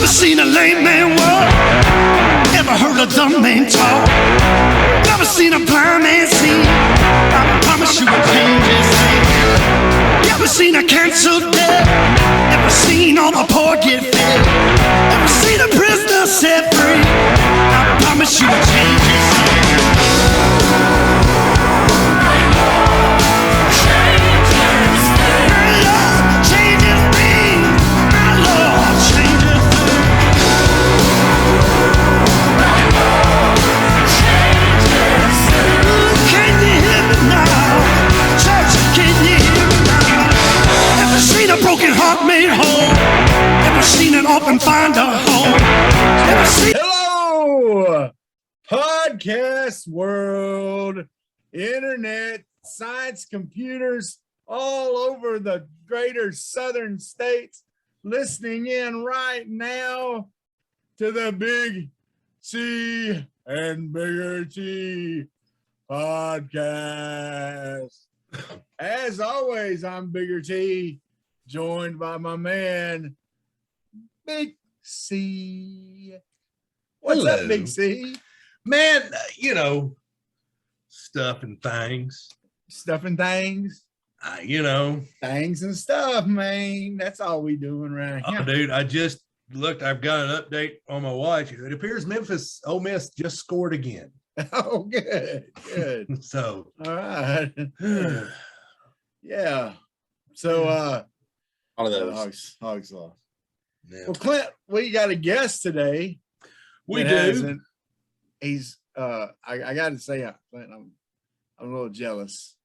Never seen a lame man walk. Never heard a dumb man talk. Never seen a blind man see. I promise you will change his name. Never seen a canceled debt. Never seen all the poor get fed. Never seen a prisoner set free. I promise you will change his name. A broken heart made whole. Never seen an orphan find a home. Never seen. Hello, podcast world, internet, science, computers, all over the greater southern states, listening in right now to the Big C and Bigger T podcast. As always, I'm Bigger T, joined by my man, Big C. What's up, Big C? Man, you know, stuff and things. Stuff and things. You know. Things and stuff, man. That's all we doing right here. Oh, dude, I just looked. I've got an update on my watch. It appears Ole Miss just scored again. Oh, good. Good. So. All right. Yeah. So, all of those. Hogs lost. Yeah. Well, Clint, we got a guest today. We do. He's I got to say, Clint, I'm a little jealous.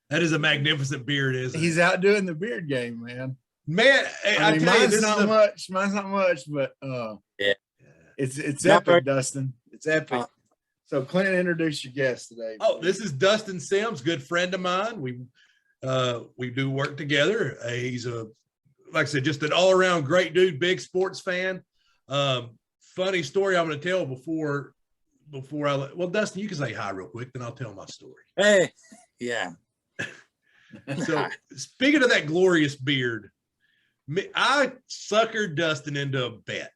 That is a magnificent beard, isn't it? He's out doing the beard game, man. Man, I mean, mine's not much. Mine's not much, but yeah, it's epic, Dustin. It's epic. So, Clint, introduce your guest today. Oh, this is Dustin Sims, good friend of mine. We do work together. He's like I said, just an all-around great dude, big sports fan. Funny story I'm going to tell before well, Dustin, you can say hi real quick, then I'll tell my story. Hey, yeah. So speaking of that glorious beard, I suckered Dustin into a bet.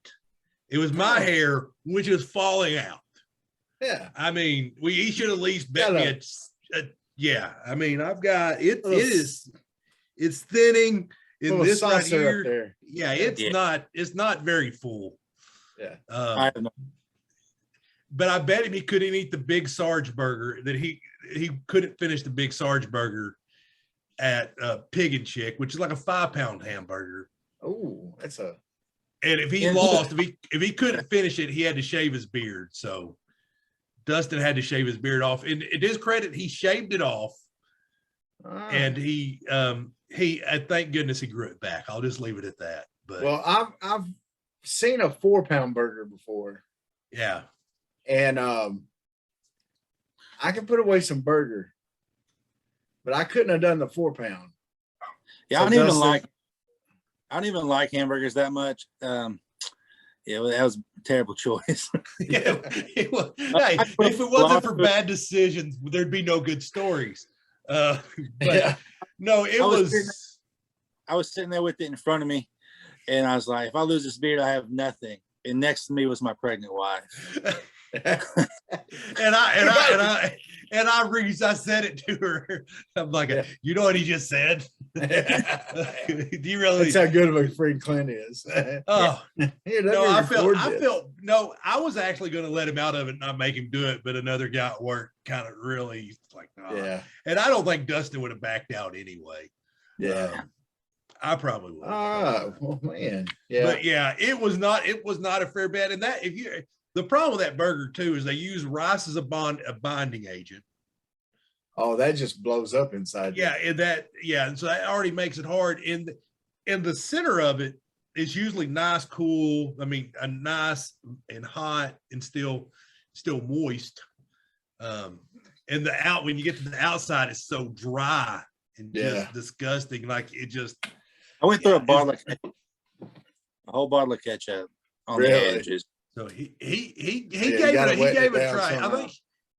It was my hair, which is falling out. Yeah. I mean, he should at least bet me yeah. I mean, I've got it's thinning in this right here. Yeah, it's not very full. Yeah. But I bet him he couldn't eat the Big Sarge burger, that he couldn't finish the Big Sarge burger at Pig and Chick, which is like a 5-pound hamburger. Oh, that's a. And if he lost, if he couldn't finish it, he had to shave his beard. So Dustin had to shave his beard off. And to his credit, he shaved it off. And he thank goodness he grew it back. I'll just leave it at that. But well, I've seen a 4-pound burger before. Yeah. And I can put away some burger, but I couldn't have done the 4-pound. Yeah, so I don't even like hamburgers that much. Yeah, well, that was a terrible choice. Yeah, if it wasn't for bad decisions, there'd be no good stories. But yeah. No, I was sitting there with it in front of me, and I was like, if I lose this beard, I have nothing. And next to me was my pregnant wife. I said it to her. I'm like, you know what he just said? Do you really? That's how good of a friend Clint is. Oh no, I was actually going to let him out of it and not make him do it, but another guy at work kind of really like, yeah. And I don't think Dustin would have backed out anyway. Yeah. I probably would. Oh man. Yeah. But yeah, it was not a fair bet. And that the problem with that burger too is they use rice as a binding agent. Oh, that just blows up inside. Yeah, and so that already makes it hard. In the center of it is usually nice, cool. I mean, a nice and hot and still moist. And when you get to the outside, it's so dry and just disgusting. Like it just. I went through a whole bottle of ketchup on the edges. So he gave it a try. I think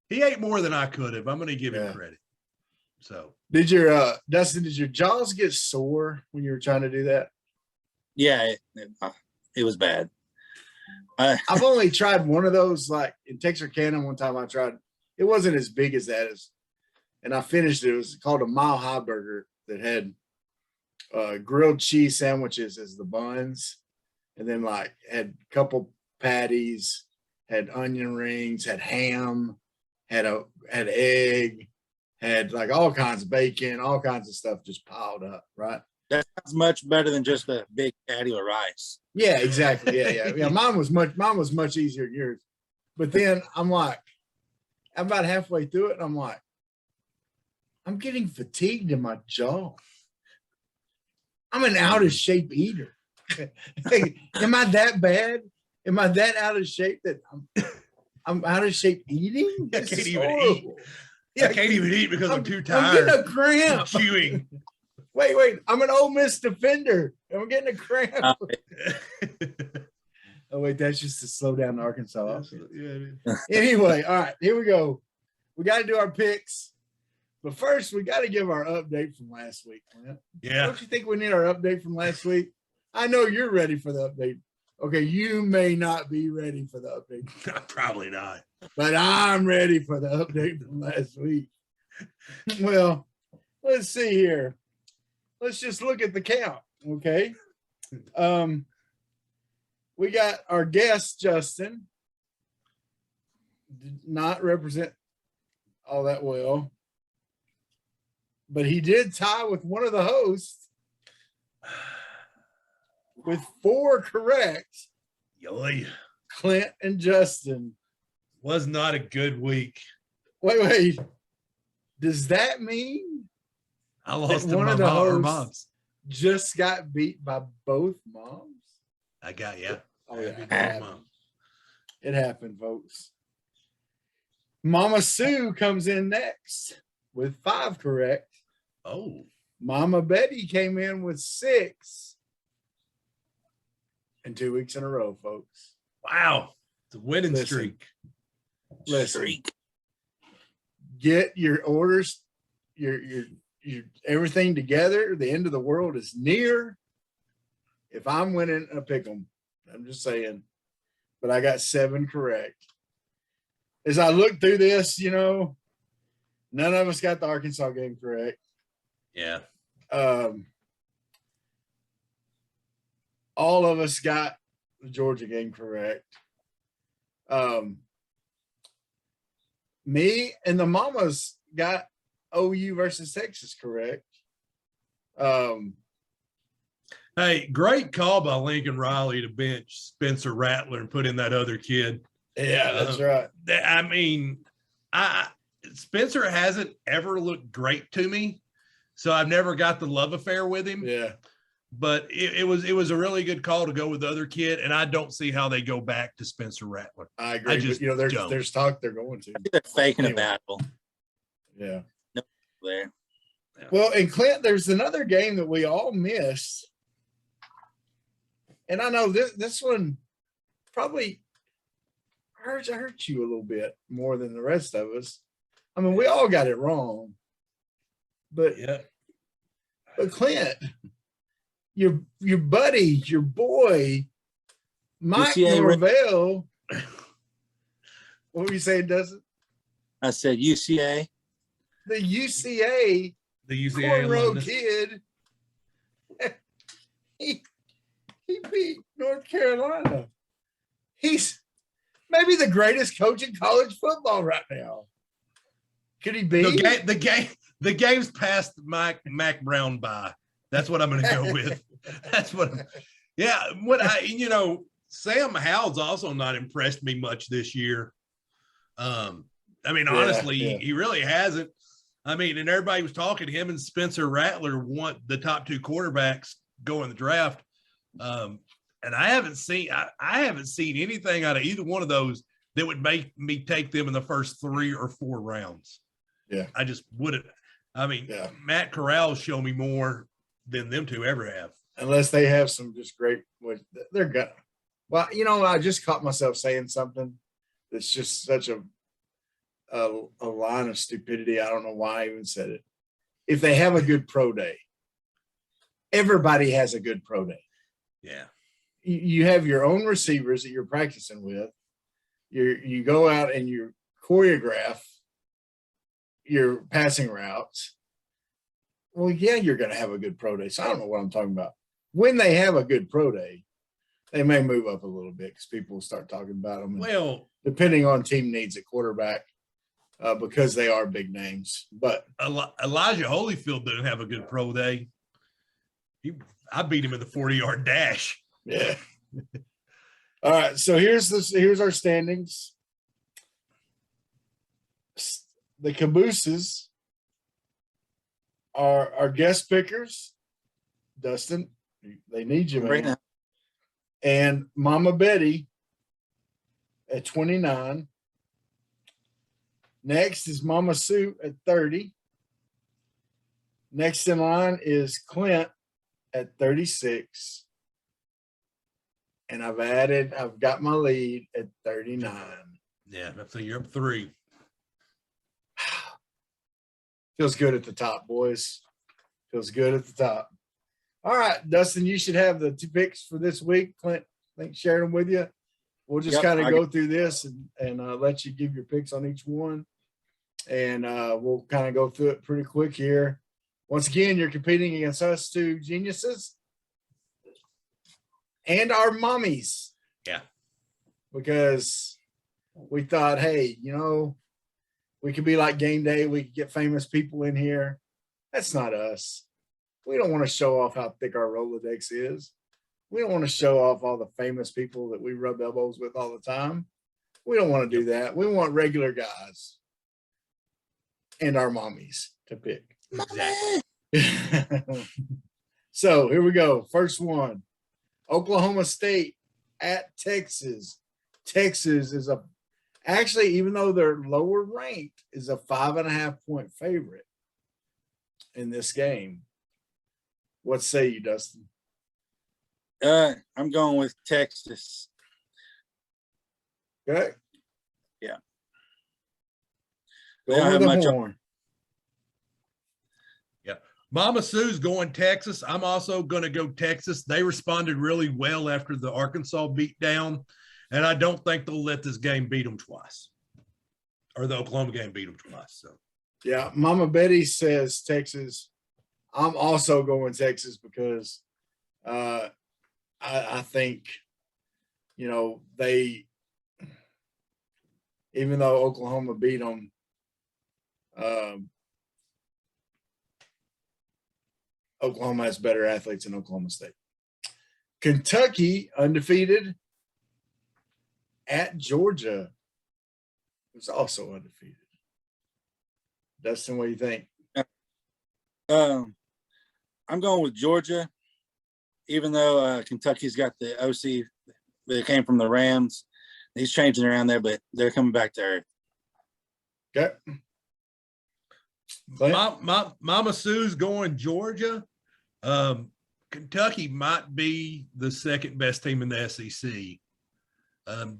he ate more than I could have. I'm going to give him credit. So did your Dustin? Did your jaws get sore when you were trying to do that? Yeah, it was bad. I've only tried one of those, like in Texarkana. One time I tried, it wasn't as big as that, and I finished it. It was called a Mile High Burger that had grilled cheese sandwiches as the buns, and then like had a couple patties, had onion rings, had ham, had egg, had like all kinds of bacon, all kinds of stuff just piled up, right? That sounds much better than just a big patty of rice. Yeah, exactly. Yeah. Mine was much easier than yours. But then I'm like, I'm about halfway through it, and I'm like, I'm getting fatigued in my jaw. I'm an out of shape eater. Am I that bad? Am I that out of shape that I'm out of shape eating? I can't even eat. I can't even eat because I'm too tired. I'm getting a cramp. Chewing. Wait. I'm an Ole Miss defender. I'm getting a cramp. Oh, wait, that's just to slow down the Arkansas. Yeah. Anyway, all right, here we go. We got to do our picks. But first, we got to give our update from last week. Clint. Yeah. Don't you think we need our update from last week? I know you're ready for the update. Okay, you may not be ready for the update. Probably not. But I'm ready for the update from last week. Well, let's see here. Let's just look at the count, okay? We got our guest, Justin. Did not represent all that well. But he did tie with one of the hosts with 4 correct. Yoy. Clint and Justin. Was not a good week. Wait. Does that mean I lost one to of the hosts moms? just got beat by both moms? I got you. Oh, yeah. Beat by mom. It happened, folks. Mama Sue comes in next with 5 correct. Oh. Mama Betty came in with 6. And 2 weeks in a row, folks. Wow. It's a winning streak. Listen. Get your orders, your everything together. The end of the world is near. If I'm winning a pick 'em, I'm just saying. But I got 7 correct. As I look through this, none of us got the Arkansas game correct. Yeah. All of us got the Georgia game correct. Me and the mamas got OU versus Texas correct. Hey, great call by Lincoln Riley to bench Spencer Rattler and put in that other kid. Yeah, that's right. I mean, Spencer hasn't ever looked great to me, so I've never got the love affair with him. Yeah. But it was a really good call to go with the other kid, and I don't see how they go back to Spencer Rattler. I agree. I just there's talk they're going to. They're faking Anyway. a battle. Yeah. No, there. Well, and Clint, there's another game that we all missed. And I know this one probably hurt you a little bit more than the rest of us. I mean, we all got it wrong. But Clint, your buddy, your boy, Mike UCA Norvell. What were you saying, Dustin? I said UCA. The UCA cornrow alumnus. kid. He beat North Carolina. He's maybe the greatest coach in college football right now. Could he be? The game's passed Mac Brown by. That's what I'm going to go with. That's what. Yeah. Sam Howell's also not impressed me much this year. Honestly, he really hasn't. And everybody was talking to him and Spencer Rattler want the top 2 quarterbacks go in the draft. And I haven't seen anything out of either one of those that would make me take them in the first 3 or 4 rounds. Yeah. I just wouldn't. Matt Corral's shown me more than them 2 ever have. Unless they have some just great, they're gonna. Well, I just caught myself saying something that's just such a line of stupidity. I don't know why I even said it. If they have a good pro day, everybody has a good pro day. Yeah. you have your own receivers that you're practicing with. You go out and you choreograph your passing routes. Well, yeah, you're going to have a good pro day. So I don't know what I'm talking about. When they have a good pro day, they may move up a little bit because people will start talking about them. Well, depending on team needs at quarterback, because they are big names. But Elijah Holyfield didn't have a good pro day. I beat him in the 40-yard dash. yeah. All right. So here's our standings. The cabooses are our guest pickers. Dustin, they need you, man. And Mama Betty at 29. Next is Mama Sue at 30. Next in line is Clint at 36. And I've got my lead at 39. Yeah, so you're up 3. Feels good at the top, boys. Feels good at the top. All right, Dustin, you should have the 2 picks for this week. Clint, I think shared them with you. We'll just kind of go through this and let you give your picks on each one. And we'll kind of go through it pretty quick here. Once again, you're competing against us 2 geniuses and our mommies. Yeah. Because we thought, hey, we could be like game day. We could get famous people in here. That's not us. We don't want to show off how thick our Rolodex is. We don't want to show off all the famous people that we rub elbows with all the time. We don't want to do that. We want regular guys and our mommies to pick. Exactly. So here we go. First one, Oklahoma State at Texas. Texas is actually, even though they're lower ranked, is a 5.5-point favorite in this game. What say you, Dustin? I'm going with Texas. Okay. Yeah. Go with the horn. Yeah. Mama Sue's going Texas. I'm also going to go Texas. They responded really well after the Arkansas beatdown, and I don't think they'll let this game beat them twice, or the Oklahoma game beat them twice. So, yeah, Mama Betty says Texas. I'm also going Texas because I think, they, even though Oklahoma beat them, Oklahoma has better athletes than Oklahoma State. Kentucky, undefeated, at Georgia, who's also undefeated. Dustin, what do you think? I'm going with Georgia, even though Kentucky's got the OC that came from the Rams. He's changing around there, but they're coming back to earth. Okay. Mama Sue's going Georgia. Kentucky might be the second best team in the SEC.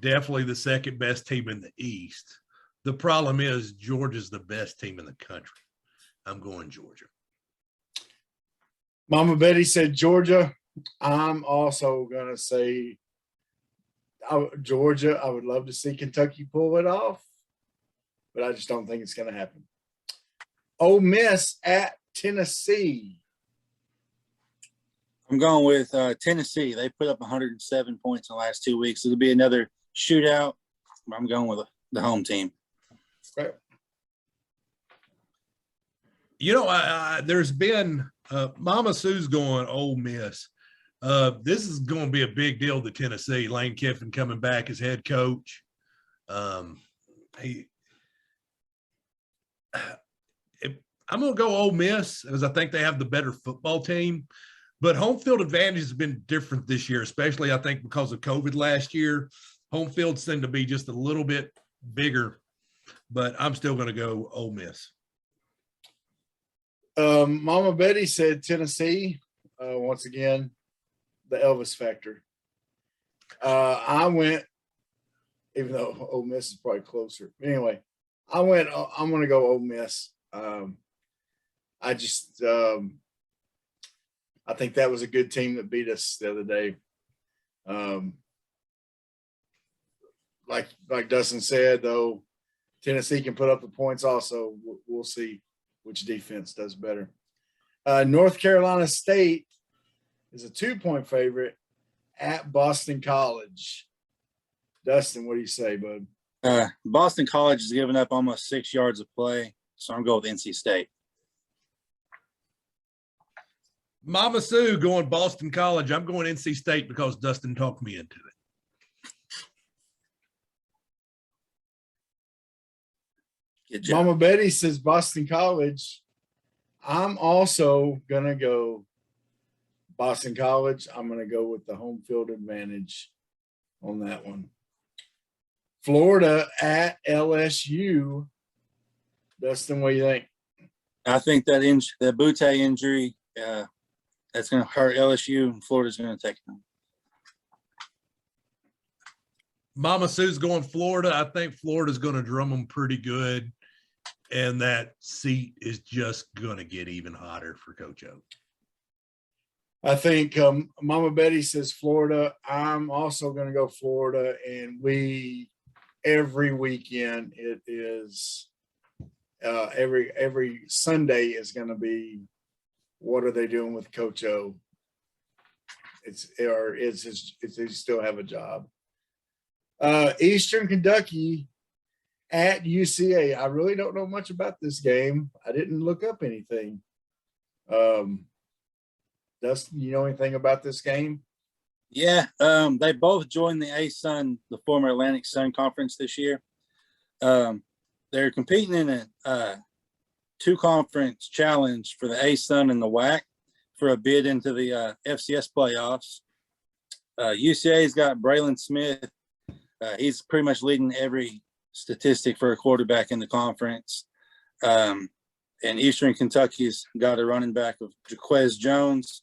Definitely the second best team in the East. The problem is Georgia's the best team in the country. I'm going Georgia. Mama Betty said Georgia. I'm also going to say Georgia. I would love to see Kentucky pull it off, but I just don't think it's going to happen. Ole Miss at Tennessee. I'm going with Tennessee. They put up 107 points in the last 2 weeks. It'll be another shootout. I'm going with the home team. Right. There's been Mama Sue's going Ole Miss. This is going to be a big deal to Tennessee. Lane Kiffin coming back as head coach. I'm going to go Ole Miss because I think they have the better football team. But home field advantage has been different this year, especially I think because of COVID last year. Home field seemed to be just a little bit bigger, but I'm still going to go Ole Miss. Mama Betty said Tennessee. Once again, the Elvis factor. I went, even though Ole Miss is probably closer. Anyway, I'm going to go Ole Miss. I think that was a good team that beat us the other day. Like Dustin said, though, Tennessee can put up the points also. We'll see which defense does better. North Carolina State is a 2-point favorite at Boston College. Dustin, what do you say, bud? Boston College has given up almost 6 yards of play, so I'm going with NC State. Mama Sue going Boston College. I'm going NC State because Dustin talked me into it. Good job. Mama Betty says Boston College. I'm also going to go Boston College. I'm going to go with the home field advantage on that one. Florida at LSU. Dustin, what do you think? I think that Butte injury, that's going to hurt LSU, and Florida's going to take them. Mama Sue's going Florida. I think Florida's going to drum them pretty good, and that seat is just going to get even hotter for Coach O. I think Mama Betty says Florida. I'm also going to go Florida, and every weekend it is every Sunday is going to be what are they doing with Coach O? It's they still have a job. Eastern Kentucky at UCA. I really don't know much about this game. I didn't look up anything. Dustin, you know anything about this game? Yeah, they both joined the A-Sun, the former Atlantic Sun Conference this year. They're competing in a two-conference challenge for the A-Sun and the WAC for a bid into the FCS playoffs. UCA's got Braylon Smith. He's pretty much leading every statistic for a quarterback in the conference. And Eastern Kentucky's got a running back of Jaquez Jones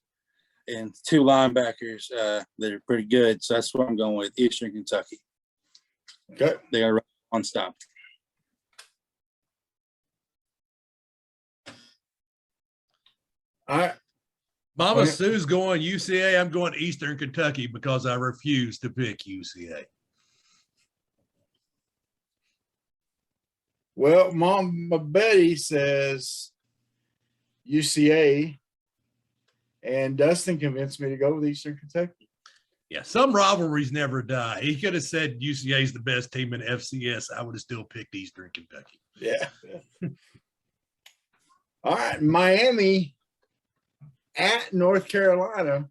and 2 linebackers that are pretty good. So that's what I'm going with, Eastern Kentucky. Okay. They got to run on stop. All right. Mama Sue's going UCA. I'm going Eastern Kentucky because I refuse to pick UCA. Well, Mama Betty says UCA, and Dustin convinced me to go with Eastern Kentucky. Yeah, some rivalries never die. He could have said UCA is the best team in FCS. I would have still picked Eastern Kentucky. Yeah. All right, Miami at North Carolina.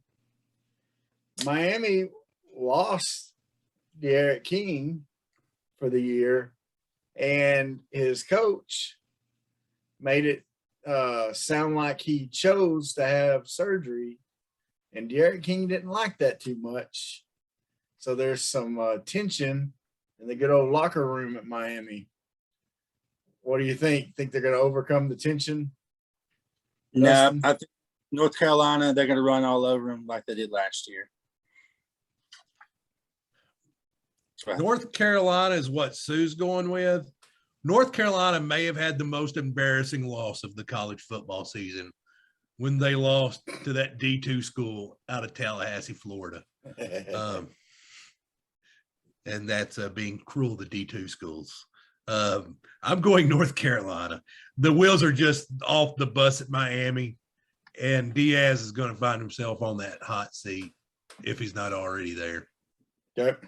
Miami lost Derek King for the year, and his coach made it sound like he chose to have surgery, and Derek King didn't like that too much. So there's some tension in the good old locker room at Miami. What do you think? Think they're going to overcome the tension? No, Dustin? I think North Carolina, they're going to run all over them like they did last year. North Carolina is what Sue's going with. North Carolina may have had the most embarrassing loss of the college football season when they lost to that D2 school out of Tallahassee, Florida. And that's being cruel to D2 schools. I'm going North Carolina. The wheels are just off the bus at Miami, and Diaz is going to find himself on that hot seat if he's not already there. Okay.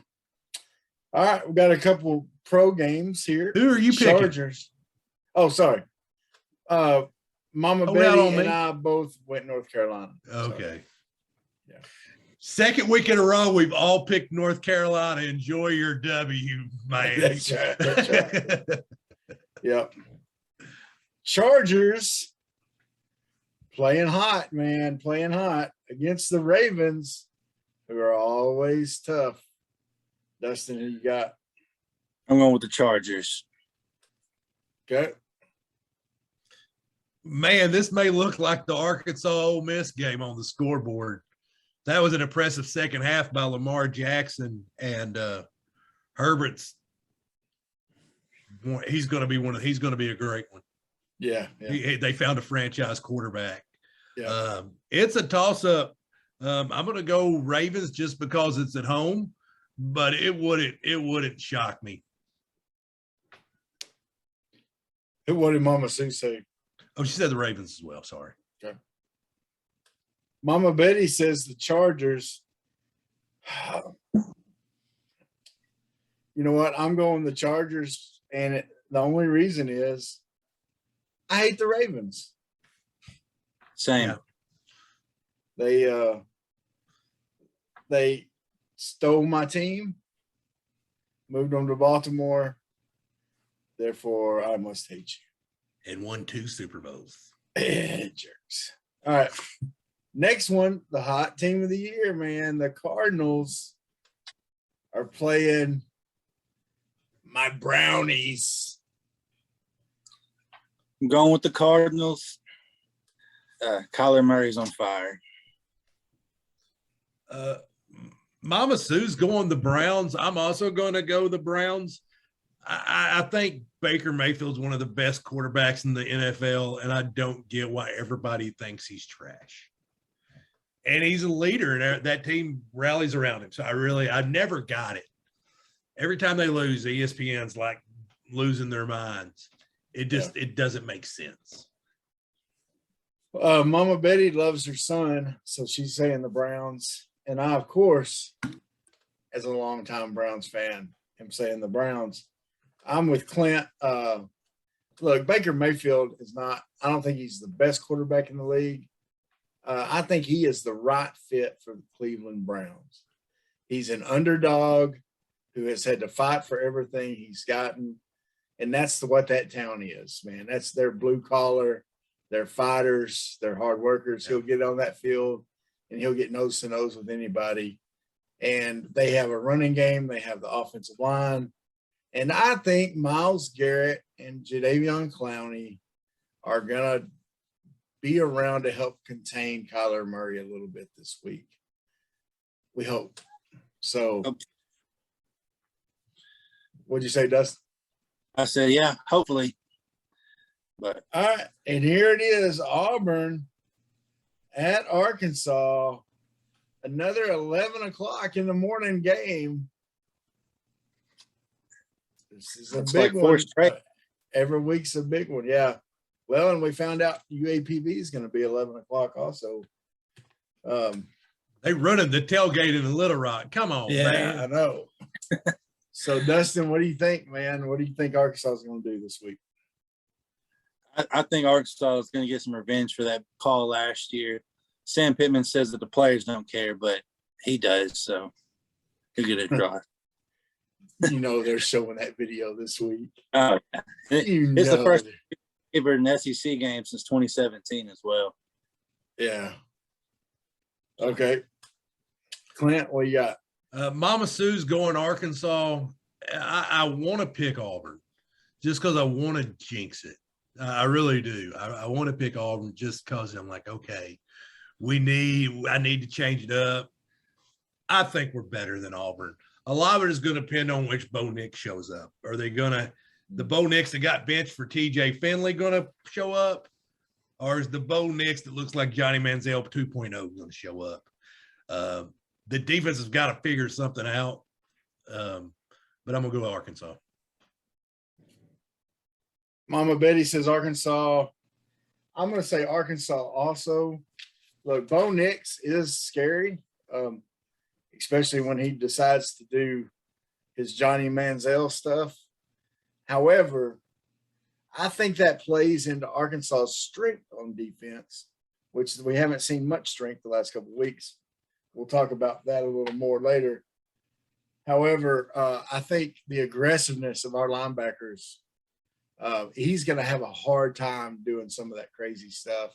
All right, we got a couple pro games here. Who are you picking? Chargers. Oh, sorry. Mama Betty and I both went North Carolina. Okay. So, yeah. Second week in a row, we've all picked North Carolina. Enjoy your W, Miami. That's right. That's right. Yep. Chargers playing hot, man. Playing hot against the Ravens, who are always tough. Dustin, who you got? I'm going with the Chargers. Okay. Man, this may look like the Arkansas Ole Miss game on the scoreboard. That was an impressive second half by Lamar Jackson, and Herbert's. He's going to be a great one. Yeah. They found a franchise quarterback. Yeah. It's a toss-up. I'm going to go Ravens just because it's at home, but it wouldn't shock me. What did Mama Sue say? Oh, she said the Ravens as well. Sorry. Okay. Mama Betty says the Chargers. You know what? I'm going the Chargers, and the only reason is I hate the Ravens. Same. Yeah. They stole my team, moved them to Baltimore. Therefore, I must hate you. And won 2 Super Bowls. Jerks. All right. Next one, the hot team of the year, man. The Cardinals are playing my Brownies. I'm going with the Cardinals. Kyler Murray's on fire. Mama Sue's going the Browns. I'm also going to go the Browns. I think Baker Mayfield's one of the best quarterbacks in the NFL, and I don't get why everybody thinks he's trash. And he's a leader, and that team rallies around him. So I never got it. Every time they lose, ESPN's like losing their minds. It doesn't make sense. Mama Betty loves her son, so she's saying the Browns. And I, of course, as a longtime Browns fan, am saying the Browns. I'm with Clint. Look, Baker Mayfield is not – I don't think he's the best quarterback in the league. I think he is the right fit for the Cleveland Browns. He's an underdog who has had to fight for everything he's gotten, and that's what that town is, man. That's their blue collar. They're fighters. They're hard workers. He'll get on that field, and he'll get nose to nose with anybody. And they have a running game. They have the offensive line. And I think Myles Garrett and Jadeveon Clowney are going to be around to help contain Kyler Murray a little bit this week. We hope. So, what'd you say, Dustin? I said, yeah, hopefully. But all right, and here it is, Auburn at Arkansas. Another 11 o'clock in the morning game. This is a big one. Every week's a big one, yeah. Well, and we found out UAPB is going to be 11 o'clock also. They running the tailgate in Little Rock. Come on, man. I know. So, Dustin, what do you think, man? What do you think Arkansas is going to do this week? I think Arkansas is going to get some revenge for that call last year. Sam Pittman says that the players don't care, but he does, so he'll get it dry. You know they're showing that video this week. Oh, yeah. It's the first ever an SEC game since 2017 as well. Yeah. Okay. Clint, what you got? Mama Sue's going Arkansas. I want to pick Auburn just because I want to jinx it. I really do. I want to pick Auburn just because I'm like, okay, I need to change it up. I think we're better than Auburn. A lot of it is going to depend on which Bo Nix shows up. Are they going to – the Bo Nix that got benched for TJ Finley going to show up? Or is the Bo Nix that looks like Johnny Manziel 2.0 going to show up? The defense has got to figure something out. But I'm going to go with Arkansas. Mama Betty says Arkansas. I'm going to say Arkansas also. Look, Bo Nix is scary, especially when he decides to do his Johnny Manziel stuff. However, I think that plays into Arkansas's strength on defense, which we haven't seen much strength the last couple of weeks. We'll talk about that a little more later. However, I think the aggressiveness of our linebackers, he's going to have a hard time doing some of that crazy stuff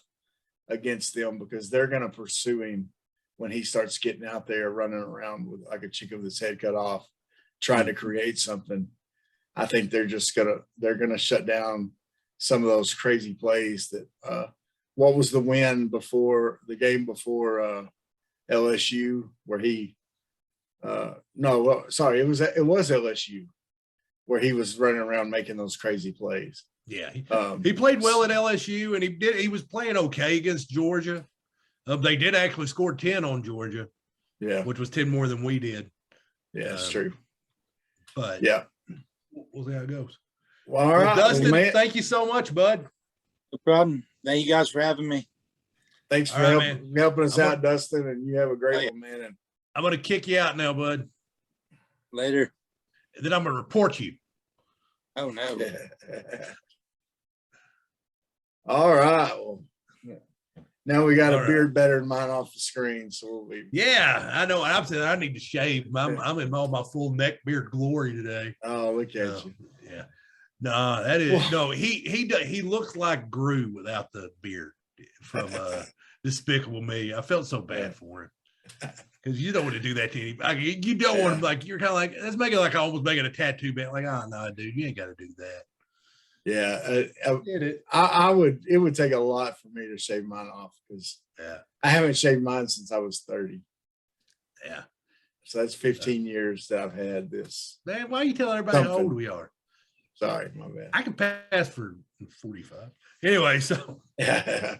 against them because they're going to pursue him when he starts getting out there running around with like a chicken with his head cut off, trying to create something. I think they're going to shut down some of those crazy plays that what was the win before the game before LSU where he it was LSU where he was running around making those crazy plays. Yeah, he played well at LSU, and he was playing okay against Georgia. They did actually score 10 on Georgia, Yeah. which was 10 more than we did. Yeah, it's true. But yeah, we'll see how it goes. Well, all Well, right. Dustin, man, thank you so much, bud. No problem. Thank you guys for having me. thanks for All right, helping us I'm out, Dustin, and you have a great one, man. And I'm going to kick you out now, bud. Later. And then I'm going to report you. Oh, no. all right. Well, now we got All a right. beard better than mine off the screen, so we'll be. Yeah, I know. I'm saying I need to shave. I'm in all my full neck beard glory today. Oh, look at you. Yeah. No, that is no. He looks like Gru without the beard from Despicable Me. I felt so bad for him because you don't want to do that to anybody. You don't want to, like, you're kind of like, let's make it like almost making a tattoo band. Like, oh no, dude, you ain't got to do that. Yeah, Get it? I would. It would take a lot for me to shave mine off because I haven't shaved mine since I was 30. Yeah. So that's 15 years that I've had this. Man, why are you telling everybody how old we are? Sorry, my bad. I can pass for 45. Anyway, so Yeah.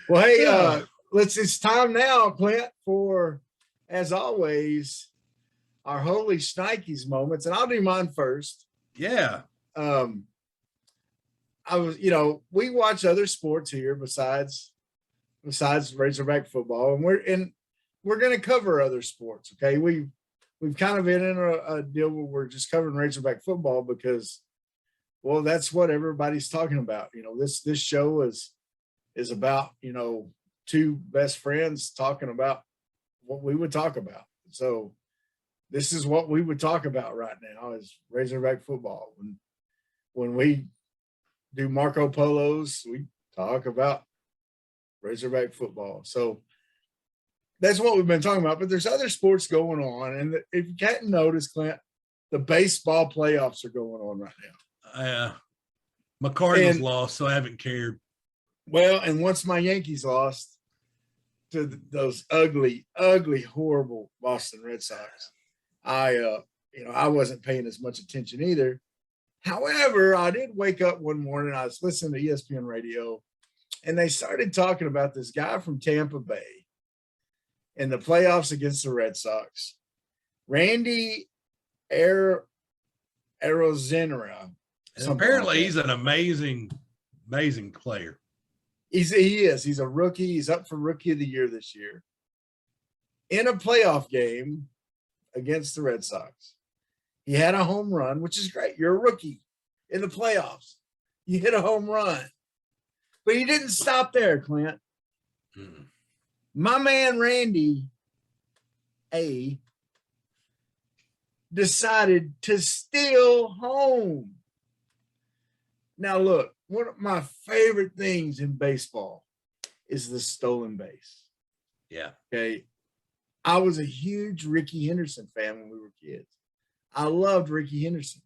Well, hey, it's time now, Clint, for, as always, our holy shnikes moments, and I'll do mine first. Yeah. We watch other sports here besides Razorback football, and we're going to cover other sports. Okay, we've kind of been in a deal where we're just covering Razorback football because, well, that's what everybody's talking about. This show is about, two best friends talking about what we would talk about. So this is what we would talk about right now is Razorback football. When we do Marco Polos, we talk about Razorback football. So that's what we've been talking about. But there's other sports going on. And if you can't notice, Clint, the baseball playoffs are going on right now. My Cardinals lost, so I haven't cared. Well, and once my Yankees lost to those ugly, horrible Boston Red Sox, I wasn't paying as much attention either. However, I did wake up one morning. I was listening to ESPN radio, and they started talking about this guy from Tampa Bay in the playoffs against the Red Sox, Randy Arozarena. Apparently, he's an amazing player. He is. He's a rookie. He's up for Rookie of the Year this year. In a playoff game against the Red Sox, he had a home run, which is great. You're a rookie in the playoffs. You hit a home run. But he didn't stop there, Clint. Mm-mm. My man Randy decided to steal home. Now, look, one of my favorite things in baseball is the stolen base. Yeah. Okay. I was a huge Ricky Henderson fan when we were kids. I loved Ricky Henderson.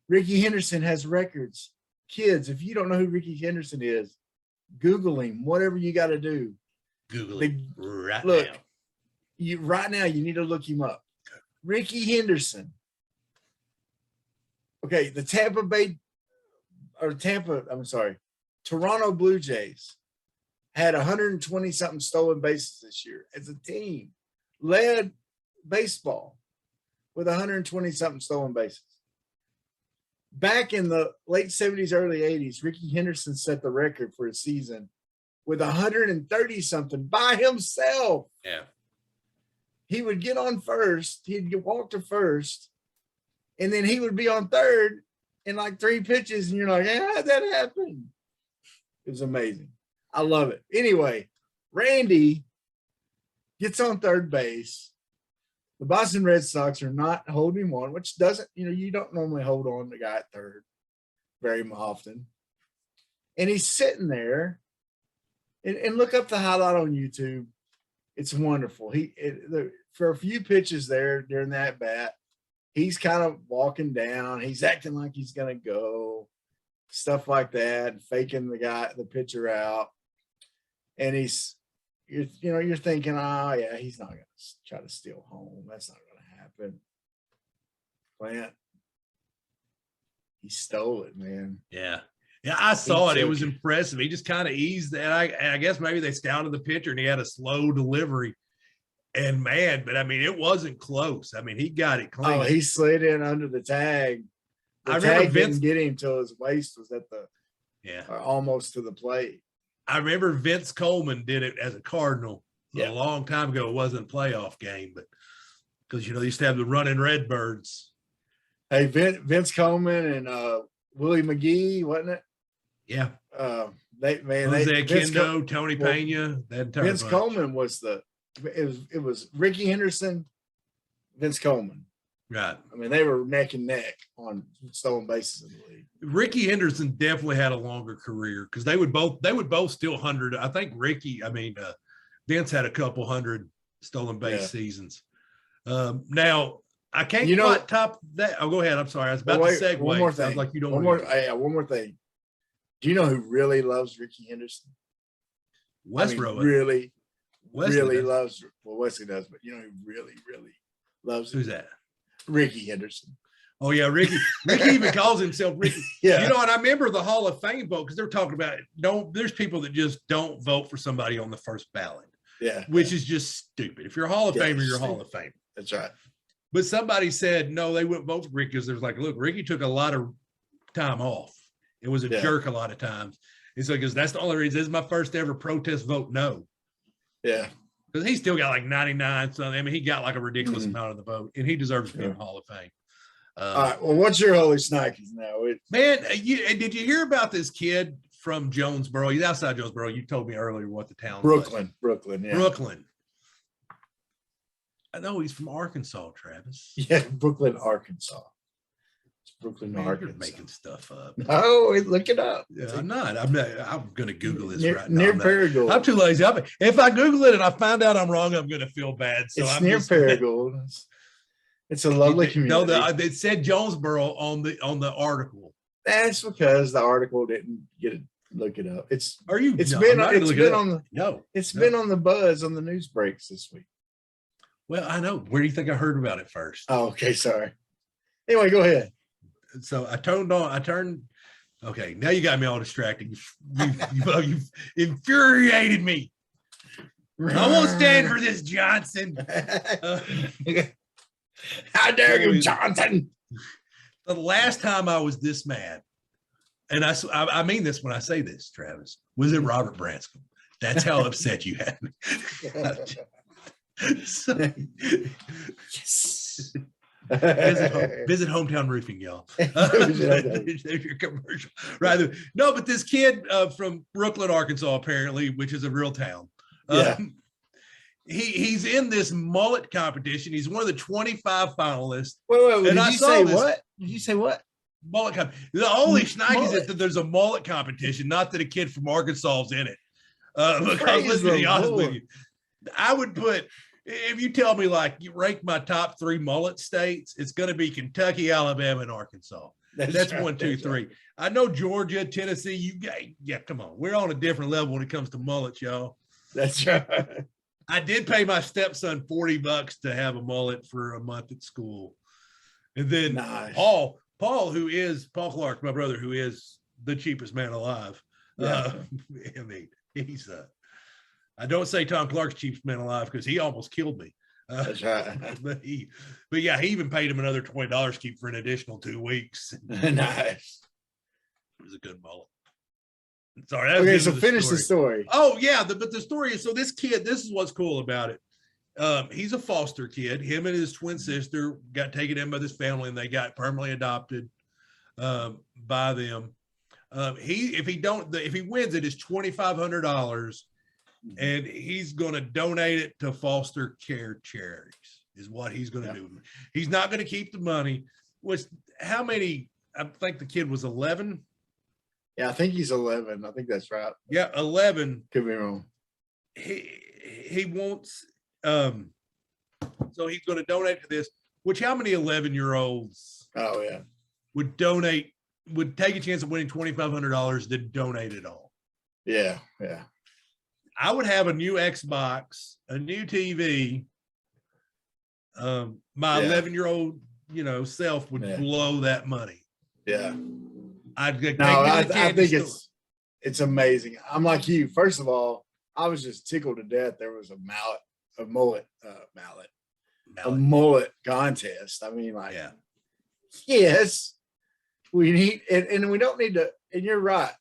Ricky Henderson has records. Kids, if you don't know who Ricky Henderson is, Google him, whatever you got to do. Google it right look, now. Right now, you need to look him up. Ricky Henderson. Okay, the Toronto Blue Jays had 120-something stolen bases this year as a team, led baseball with 120-something stolen bases. Back in the late 70s, early 80s, Ricky Henderson set the record for a season with 130-something by himself. Yeah. He would get on first, he'd walk to first, and then he would be on third in like 3 pitches, and you're like, hey, how'd that happen? It was amazing. I love it. Anyway, Randy gets on third base. The Boston Red Sox are not holding on, which doesn't, you don't normally hold on to the guy at third very often. And he's sitting there, and look up the highlight on YouTube. It's wonderful. For a few pitches there during that bat, he's kind of walking down. He's acting like he's going to go, stuff like that, faking the pitcher out. And you're thinking, oh yeah, he's not going to try to steal home. That's not going to happen. Plant, he stole it, man. Yeah. Yeah, I saw it. It was took impressive. He just kind of eased, and I guess maybe they scouted the pitcher and he had a slow delivery. And man, but I mean, it wasn't close. I mean, he got it clean. Oh, he slid in under the tag. The I remember tag Vince didn't get him till his waist was at the Yeah. almost to the plate. I remember Vince Coleman did it as a Cardinal Yeah. a long time ago. It wasn't a playoff game, but because they used to have the running Redbirds. Hey, Vince Coleman and Willie McGee, wasn't it? Yeah. Jose Kendo, Tony Pena, that entire Vince bunch. Coleman was it was Ricky Henderson, Vince Coleman. Right. I mean, they were neck and neck on stolen bases in the league. Ricky Henderson definitely had a longer career because they would both steal 100. I think Vince had a couple hundred stolen base seasons. Now I can't quite top that. Oh, go ahead. I'm sorry. I was about to segue. One more thing. Sounds like you don't one more thing. Do you know who really loves Ricky Henderson? Westbrook. Really Wesley loves. Well, Wesley does, but you know who really loves him? Who's that? Ricky Henderson. Oh yeah, Ricky. Ricky even calls himself Ricky. Yeah. You know, and I remember the Hall of Fame vote because they're talking about there's people that just don't vote for somebody on the first ballot. Yeah. Which is just stupid. If you're a Hall of Famer, you're a Hall of Famer. That's right. But somebody said no, they wouldn't vote for Ricky because there's like, look, Ricky took a lot of time off. It was a jerk a lot of times. And so because that's the only reason. This is my first ever protest vote. No. Yeah. Because he still got like 99 something. I mean, he got like a ridiculous amount of the vote, and he deserves to be in the Hall of Fame. All right. Well, what's your holy Snikes now? Man, did you hear about this kid from Jonesboro? He's outside Jonesboro. You told me earlier what the town was. Brooklyn. Yeah. Brooklyn. I know he's from Arkansas, Travis. Yeah, Brooklyn, Arkansas. It's Brooklyn, Man, Arkansas. you're making stuff up. No, look it up. Yeah, I'm not. I'm going to Google this right near now. Paragould. I'm too lazy. If I Google it and I find out I'm wrong, I'm going to feel bad. So it's I'm near just, Paragould. It's a lovely community. No, it said Jonesboro on the article. That's because the article didn't look it up. It's been on the buzz on the news breaks this week. Well, I know. Where do you think I heard about it first? Oh, okay. Sorry. Anyway, go ahead. So I turned. Okay, now you got me all distracted. You've infuriated me. I won't stand for this, Johnson. How dare you, Johnson? The last time I was this mad, and I mean this when I say this, Travis, was it Robert Branscombe. That's how upset you had me. So, Yes. visit Hometown Roofing, y'all. There's your commercial. Right. No, but this kid from Brooklyn, Arkansas, apparently, which is a real town. Yeah. He's in this mullet competition. He's one of the 25 finalists. Wait, and did you say what? Did you say what? Mullet competition. The only schneck is that there's a mullet competition, not that a kid from Arkansas is in it. Because let's be honest with you, I would put, if you tell me like you rank my top 3 mullet states, it's going to be Kentucky, Alabama, and Arkansas. That's right, 1, 2, 3. Right. I know Georgia, Tennessee. Come on. We're on a different level when it comes to mullets, y'all. That's right. I did pay my stepson $40 to have a mullet for a month at school. And then nice. Paul Clark, my brother, who is the cheapest man alive. Yeah. I mean, he's I don't say Tom Clark's cheapest man alive because he almost killed me. That's right. But he even paid him another $20 to keep for an additional 2 weeks. Nice. It was a good mullet. Sorry. Okay, so finish the story. Oh yeah, but the story is, so this kid, this is what's cool about it. He's a foster kid. Him and his twin sister got taken in by this family, and they got permanently adopted by them. If he wins it, it's $2,500, and he's going to donate it to foster care charities. Is what he's going to do. He's not going to keep the money. How many? I think the kid was 11. Yeah, I think he's 11. I think that's right. Yeah, 11. Could be wrong. He wants, so he's going to donate to this, which how many 11-year-olds would take a chance of winning $2,500 to donate it all? Yeah. I would have a new Xbox, a new TV. My 11-year-old, self would blow that money. Yeah. I'd take No, me to the I candy think store. it's amazing. I'm like you. First of all, I was just tickled to death. There was a mullet contest. I mean, like, Yeah. yes, we need, and we don't need to. And you're right.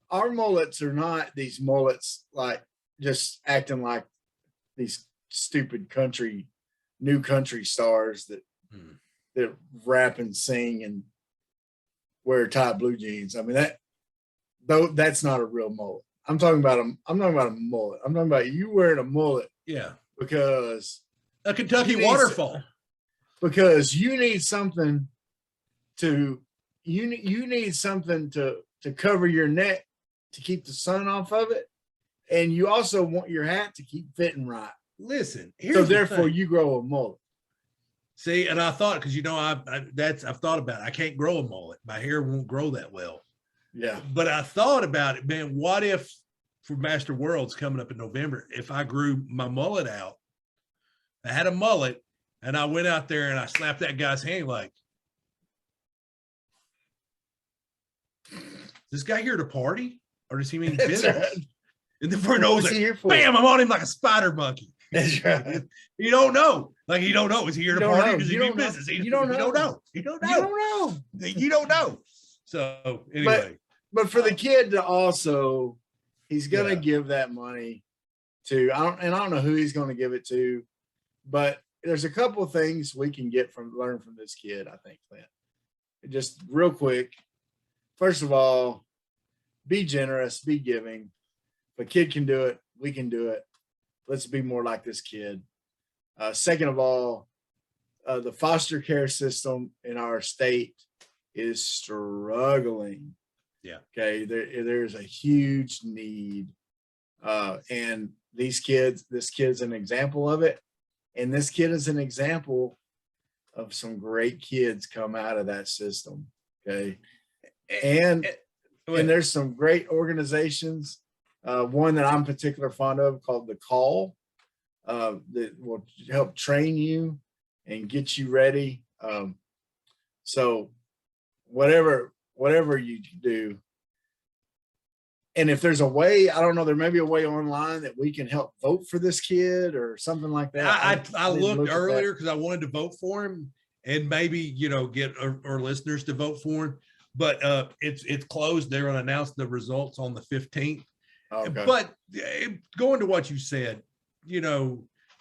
Our mullets are not these mullets like just acting like these stupid new country stars that rap and sing and wear tight blue jeans. I mean, that's not a real mullet. I'm talking about a mullet. I'm talking about you wearing a mullet. Yeah. Because a Kentucky waterfall. Because you need something to cover your neck to keep the sun off of it, and you also want your hat to keep fitting right. Listen, so therefore you grow a mullet. See, and I thought, because I've thought about it. I can't grow a mullet. My hair won't grow that well. Yeah. But I thought about it, man. What if for Master Worlds coming up in November, if I grew my mullet out, I had a mullet, and I went out there and I slapped that guy's hand like, is this guy here to party? Or does he mean business? Right. And then for knows it, bam, I'm on him like a spider monkey. That's right. You don't know. Like, you don't know. Is he here to party? Does he mean business? You don't know. You don't know. So anyway. But for the kid to also, he's gonna give that money to, I don't know who he's gonna give it to, but there's a couple of things we can learn from this kid, I think, Clint. Just real quick. First of all, be generous, be giving. If a kid can do it, we can do it. Let's be more like this kid. Second of all, the foster care system in our state is struggling. Yeah. Okay. There's a huge need. And this kid's an example of it. And this kid is an example of some great kids come out of that system. Okay. And there's some great organizations. One that I'm particularly fond of called The Call, that will help train you and get you ready. So whatever you do, and if there's a way, I don't know, there may be a way online that we can help vote for this kid or something like that. I looked earlier because I wanted to vote for him and maybe, get our listeners to vote for him. But it's closed. They're going to announce the results on the 15th. Okay. But going to what you said,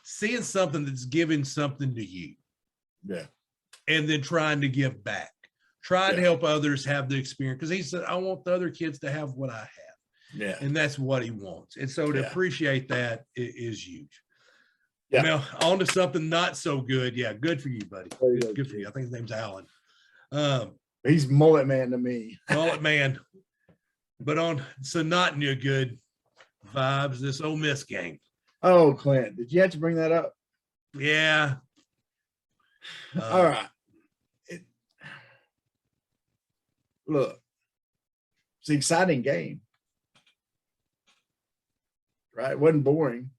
seeing something that's giving something to you. Yeah. And then trying to give back, trying to help others have the experience. Because he said, I want the other kids to have what I have. Yeah. And that's what he wants. And so to appreciate that is huge. Yeah. Now, on to something not so good. Yeah, good for you, buddy. Good for you. I think his name's Alan. He's mullet man to me. Mullet man. But so not new good vibes, this Ole Miss game. Oh, Clint, did you have to bring that up? Yeah. All right. Look, it's an exciting game. Right? It wasn't boring.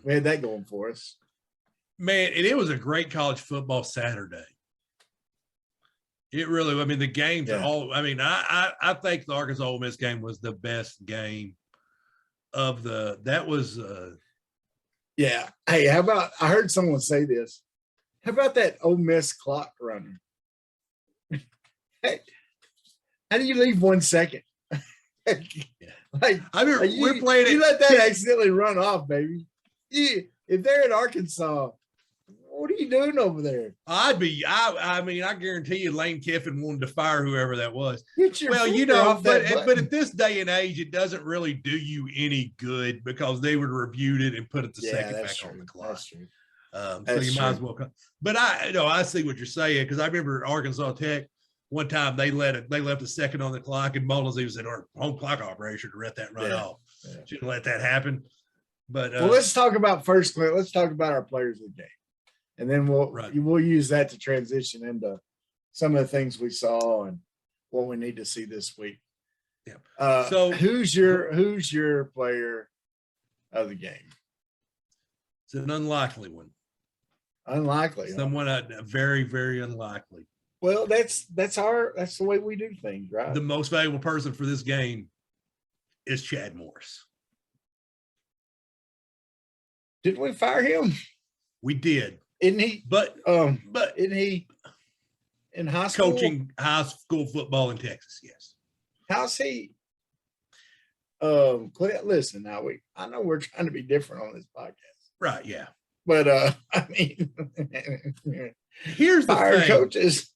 We had that going for us. Man, and it was a great college football Saturday. It really, the games are all, I think the Arkansas Ole Miss game was the best game of that was. Yeah. Hey, how about, I heard someone say this. How about that Ole Miss clock runner? Hey, how do you leave 1 second? Like, we're playing it. You let that accidentally run off, baby. If they're in Arkansas, what are you doing over there? I guarantee you Lane Kiffin wanted to fire whoever that was. Well, but at this day and age, it doesn't really do you any good because they would have reviewed it and put it second back on the clock. That's true. So you might as well come. But I see what you're saying, because I remember Arkansas Tech one time they left a second on the clock, and Mullins even said, "Our home clock operator should have let that run off. Shouldn't let that happen." But let's talk about first, Clint. Let's talk about our players of the game, and then we'll use that to transition into some of the things we saw and what we need to see this week. Yeah. So who's your player of the game? It's an unlikely one. Unlikely. Someone very, very unlikely. Well, that's the way we do things, right? The most valuable person for this game is Chad Morris. Didn't we fire him? We did, Isn't he? but Isn't he in high school? coaching high school football in Texas, yes. How's he? Clint, listen, now I know we're trying to be different on this podcast. Right, yeah. But I mean, Here's the fire thing. coaches.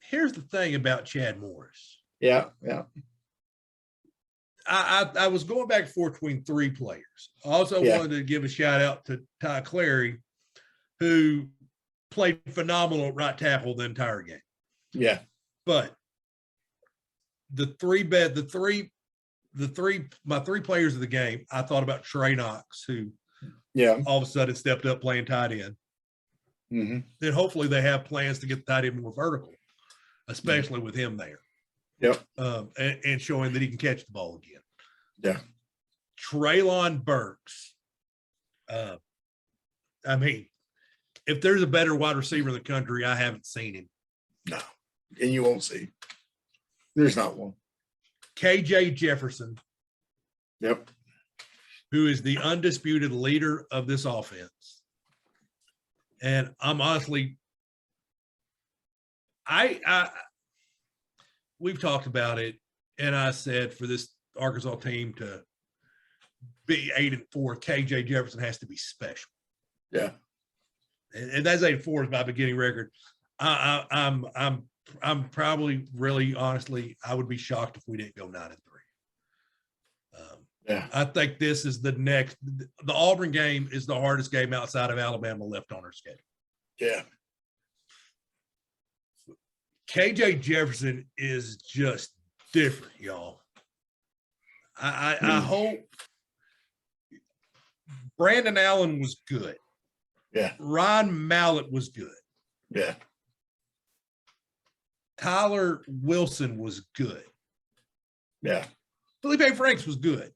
Here's the thing about Chad Morris. Yeah. I was going back and forth between three players. I also wanted to give a shout out to Ty Clary, who played phenomenal at right tackle the entire game. Yeah. But my three players of the game, I thought about Trey Knox, who all of a sudden stepped up playing tight end. Mm-hmm. Then hopefully they have plans to get the tight end more vertical, especially with him there. Yep. And showing that he can catch the ball again. Yeah. Treylon Burks. I mean, if there's a better wide receiver in the country, I haven't seen him. No. And you won't see. There's not one. KJ Jefferson. Yep. Who is the undisputed leader of this offense. And I'm honestly, we've talked about it, and I said for this Arkansas team to be 8-4, KJ Jefferson has to be special. Yeah. And that's 8-4 is my beginning record. I'm probably really honestly, I would be shocked if we didn't go 9-3. I think this is the Auburn game is the hardest game outside of Alabama left on our schedule. Yeah. KJ Jefferson is just different, y'all. I hope Brandon Allen was good. Yeah. Ron Mallett was good. Yeah. Tyler Wilson was good. Yeah. Felipe Franks was good.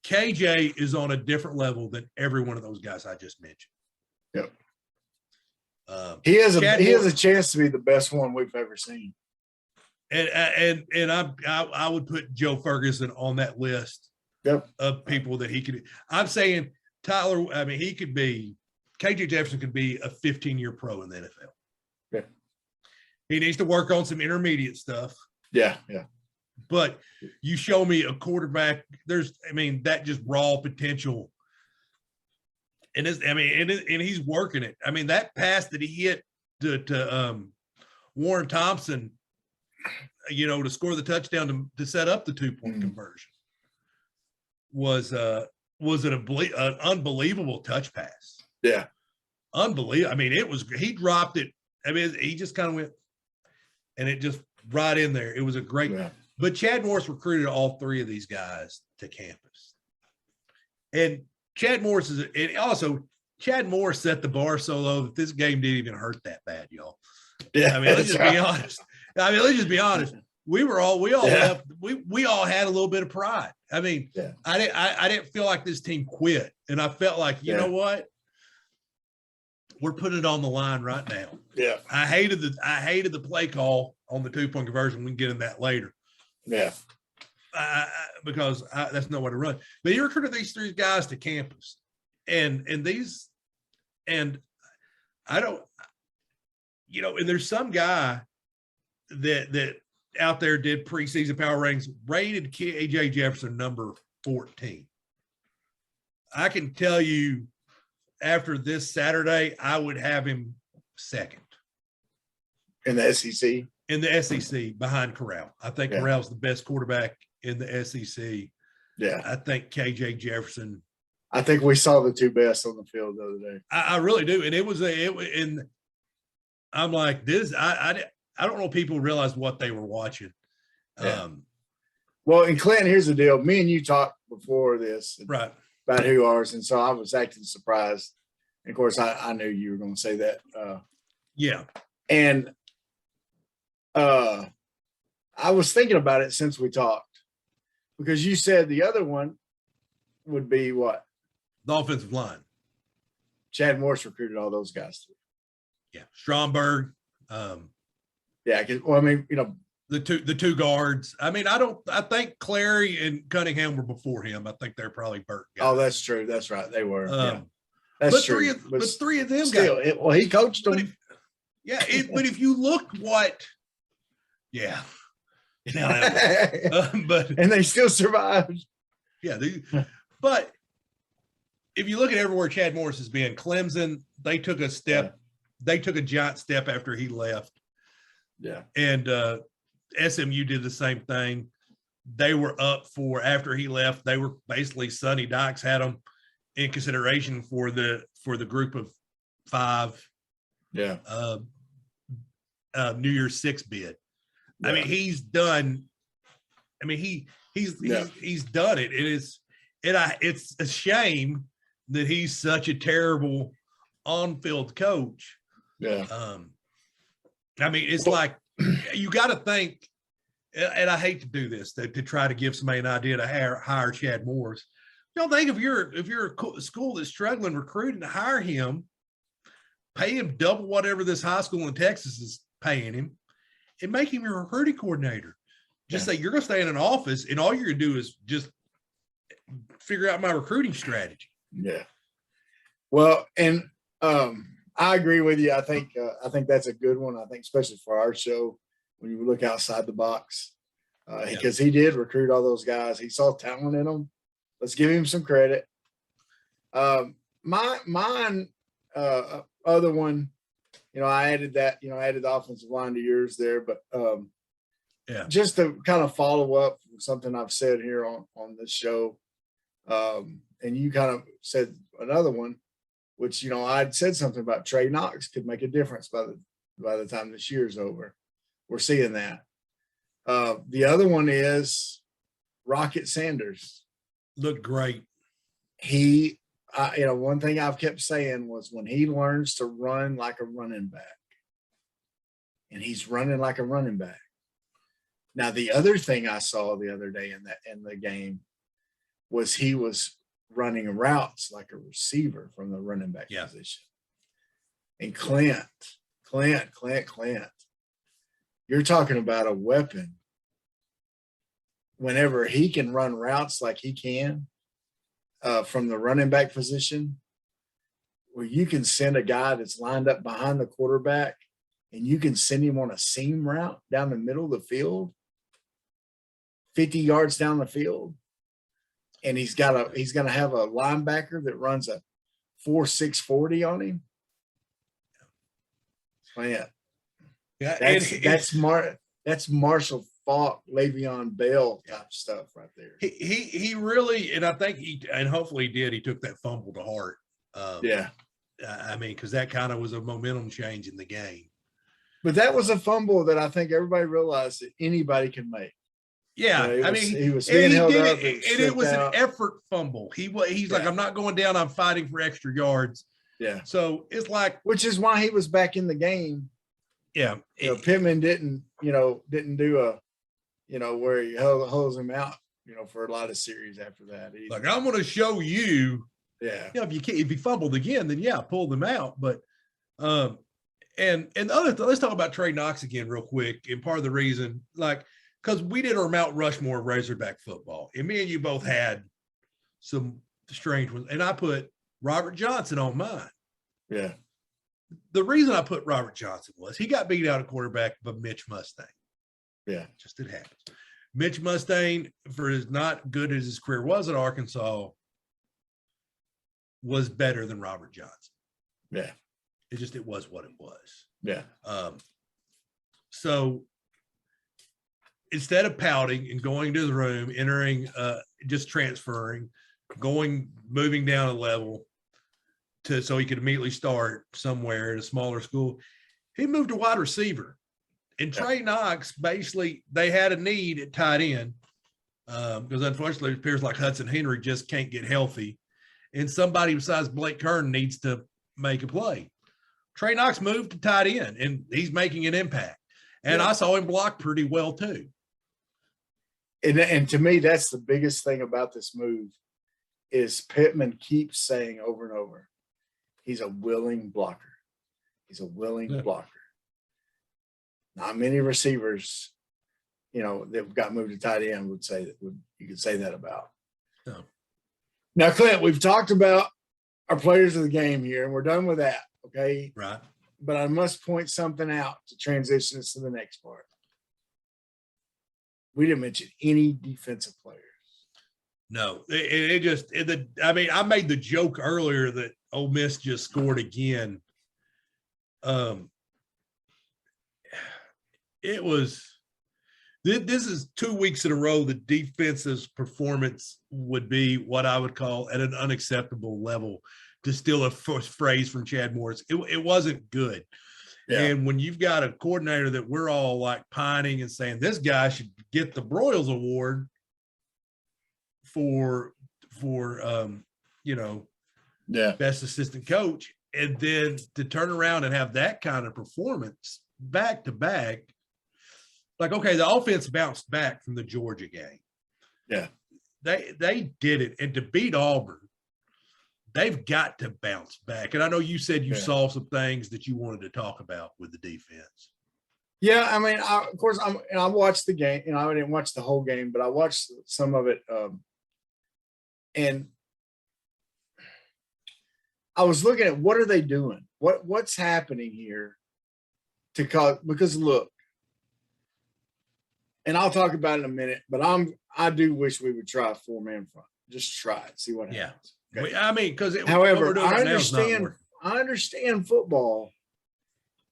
KJ is on a different level than every one of those guys I just mentioned. Yep. He has a chance to be the best one we've ever seen. And I would put Joe Ferguson on that list of people that he could. I'm saying Tyler. I mean, KJ Jefferson could be a 15-year pro in the NFL. Yeah. He needs to work on some intermediate stuff. Yeah. Yeah. But you show me a quarterback, that just raw potential. And he's working it. I mean, that pass that he hit to Warren Thompson, to score the touchdown to set up the 2-point conversion was an unbelievable touch pass. Yeah. Unbelievable. I mean, he dropped it. I mean, he just kind of went and it just right in there. It was a great. Yeah. But Chad Morris recruited all three of these guys to campus. And Chad Morris Chad Morris set the bar so low that this game didn't even hurt that bad, y'all. Yeah. I mean, let's just be honest. We all had a little bit of pride. I mean, I didn't feel like this team quit. And I felt like, you know what? We're putting it on the line right now. Yeah. I hated the play call on the 2-point conversion. We can get in that later. Yeah. Because that's no way to run. But you recruited these three guys to campus, and I don't, and there's some guy that out there did preseason power ratings, rated KJ Jefferson number 14. I can tell you, after this Saturday, I would have him second in the SEC. In the SEC, behind Corral. I think Corral's the best quarterback in the SEC. Yeah. I think KJ Jefferson. I think we saw the two best on the field the other day. I really do. And I'm like, this, I don't know if people realize what they were watching. Yeah. Well, and Clinton, here's the deal. Me and you talked before this right about who ours. And so I was acting surprised. And of course, I knew you were going to say that. Yeah. And I was thinking about it since we talked, because you said the other one would be what? The offensive line. Chad Morris recruited all those guys too. Yeah. Stromberg, Yeah, well, I mean, the two guards. I mean, I think Clary and Cunningham were before him. I think they're probably Burt guys. Oh, that's true. That's right. They were. Yeah, that's true. But three of them still, guys. He coached them. But if you look what, but and they still survived. Yeah, but if you look at everywhere Chad Morris has been, Clemson, they took a step. Yeah. They took a giant step after he left. Yeah, and SMU did the same thing. They were up for after he left. They were basically Sonny Dykes had them in consideration for the group of 5. Yeah. New Year's 6 bid. Yeah. I mean, he's done. I mean, he's done it. It's a shame that he's such a terrible on-field coach. Yeah. I mean, it's like you got to think, and I hate to do this to try to give somebody an idea to hire Chad Morris. You don't think if you're a school that's struggling recruiting, to hire him, pay him double whatever this high school in Texas is paying him, and make him your recruiting coordinator. Just say you're going to stay in an office, and all you're going to do is just figure out my recruiting strategy. Yeah. Well, and I agree with you. I think that's a good one. I think especially for our show, when you look outside the box, because he did recruit all those guys. He saw talent in them. Let's give him some credit. Mine, other one, I added that. I added the offensive line to yours there, but just to kind of follow up from something I've said here on this show, and you kind of said another one, which I'd said something about Trey Knox could make a difference by the time this year's over. We're seeing that. The other one is Rocket Sanders. Looked great. He, one thing I've kept saying was when he learns to run like a running back, and he's running like a running back. Now, the other thing I saw the other day in the game was he was running routes like a receiver from the running back position. And Clint, you're talking about a weapon. Whenever he can run routes like he can from the running back position, where you can send a guy that's lined up behind the quarterback and you can send him on a seam route down the middle of the field, 50 yards down the field. And he's going to have a linebacker that runs a 4.6 40 on him. Man, that's Marshall Faulk, Le'Veon Bell type stuff right there. He really, and I think hopefully he did. He took that fumble to heart. I mean, because that kind of was a momentum change in the game. But that was a fumble that I think everybody realized that anybody can make. Yeah, he was being held up, and it was an effort fumble. He's like, I'm not going down. I'm fighting for extra yards. Yeah. So it's like, which is why he was back in the game. Yeah. Pittman didn't do a, where he holds him out, for a lot of series after that. Like, I'm going to show you. Yeah. If he fumbled again, then pull them out. But, and let's talk about Trey Knox again real quick. And part of the reason, because we did our Mount Rushmore Razorback football, and me and you both had some strange ones, and I put Robert Johnson on mine. Yeah. The reason I put Robert Johnson was he got beat out of quarterback by Mitch Mustang. Yeah. Just it happens. Mitch Mustang, for as not good as his career was at Arkansas, was better than Robert Johnson. Yeah. It was what it was. Yeah. So instead of pouting and going to the room, entering, just transferring, moving down a level so he could immediately start somewhere at a smaller school, he moved to wide receiver. And Trey Knox, basically, they had a need at tight end because unfortunately it appears like Hudson Henry just can't get healthy. And somebody besides Blake Kern needs to make a play. Trey Knox moved to tight end, and he's making an impact. And I saw him block pretty well too. And to me, that's the biggest thing about this move is Pittman keeps saying over and over, he's a willing blocker. He's a willing blocker. Not many receivers, that got moved to tight end you could say that about. No. Now, Clint, we've talked about our players of the game here, and we're done with that. Okay. Right. But I must point something out to transition us to the next part. We didn't mention any defensive players. No, I made the joke earlier that Ole Miss just scored again. This is 2 weeks in a row the defense's performance would be what I would call at an unacceptable level, to steal a phrase from Chad Morris. It wasn't good. Yeah. And when you've got a coordinator that we're all like pining and saying this guy should get the Broyles Award for best assistant coach, and then to turn around and have that kind of performance back to back, like, okay, the offense bounced back from the Georgia game. Yeah. They did it. And to beat Auburn, they've got to bounce back. And I know you said you saw some things that you wanted to talk about with the defense. Yeah, I mean, I watched the game. I didn't watch the whole game, but I watched some of it. And I was looking at what are they doing? What's happening here because look, and I'll talk about it in a minute, but I do wish we would try a 4-man front. Just try it, see what happens. Yeah. Okay? I mean, because however, I understand football,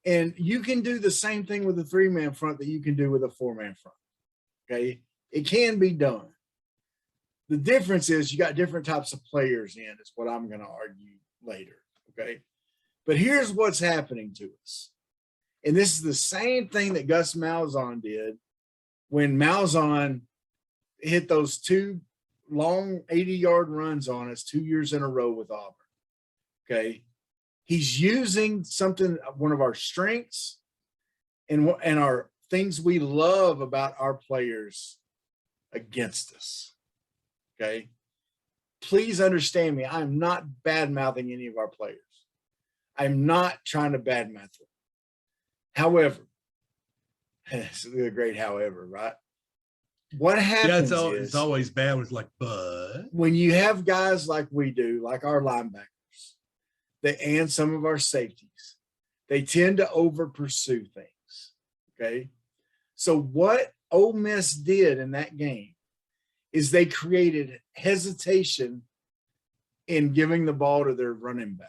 and you can do the same thing with a 3-man front that you can do with a 4-man front. Okay, it can be done. The difference is you got different types of players in, is what I'm going to argue later. Okay, but here's what's happening to us, and this is the same thing that Gus Malzahn did when Malzahn hit those 2 long 80-yard runs on us 2 years in a row with Auburn. Okay. He's using one of our strengths and our things we love about our players against us. Okay. Please understand me. I'm not bad-mouthing any of our players. I'm not trying to bad-mouth them. However, it's a great however, right? What happens it's always bad when it's like, but when you have guys like we do, like our linebackers, and some of our safeties, they tend to over pursue things. Okay. So what Ole Miss did in that game is they created hesitation in giving the ball to their running back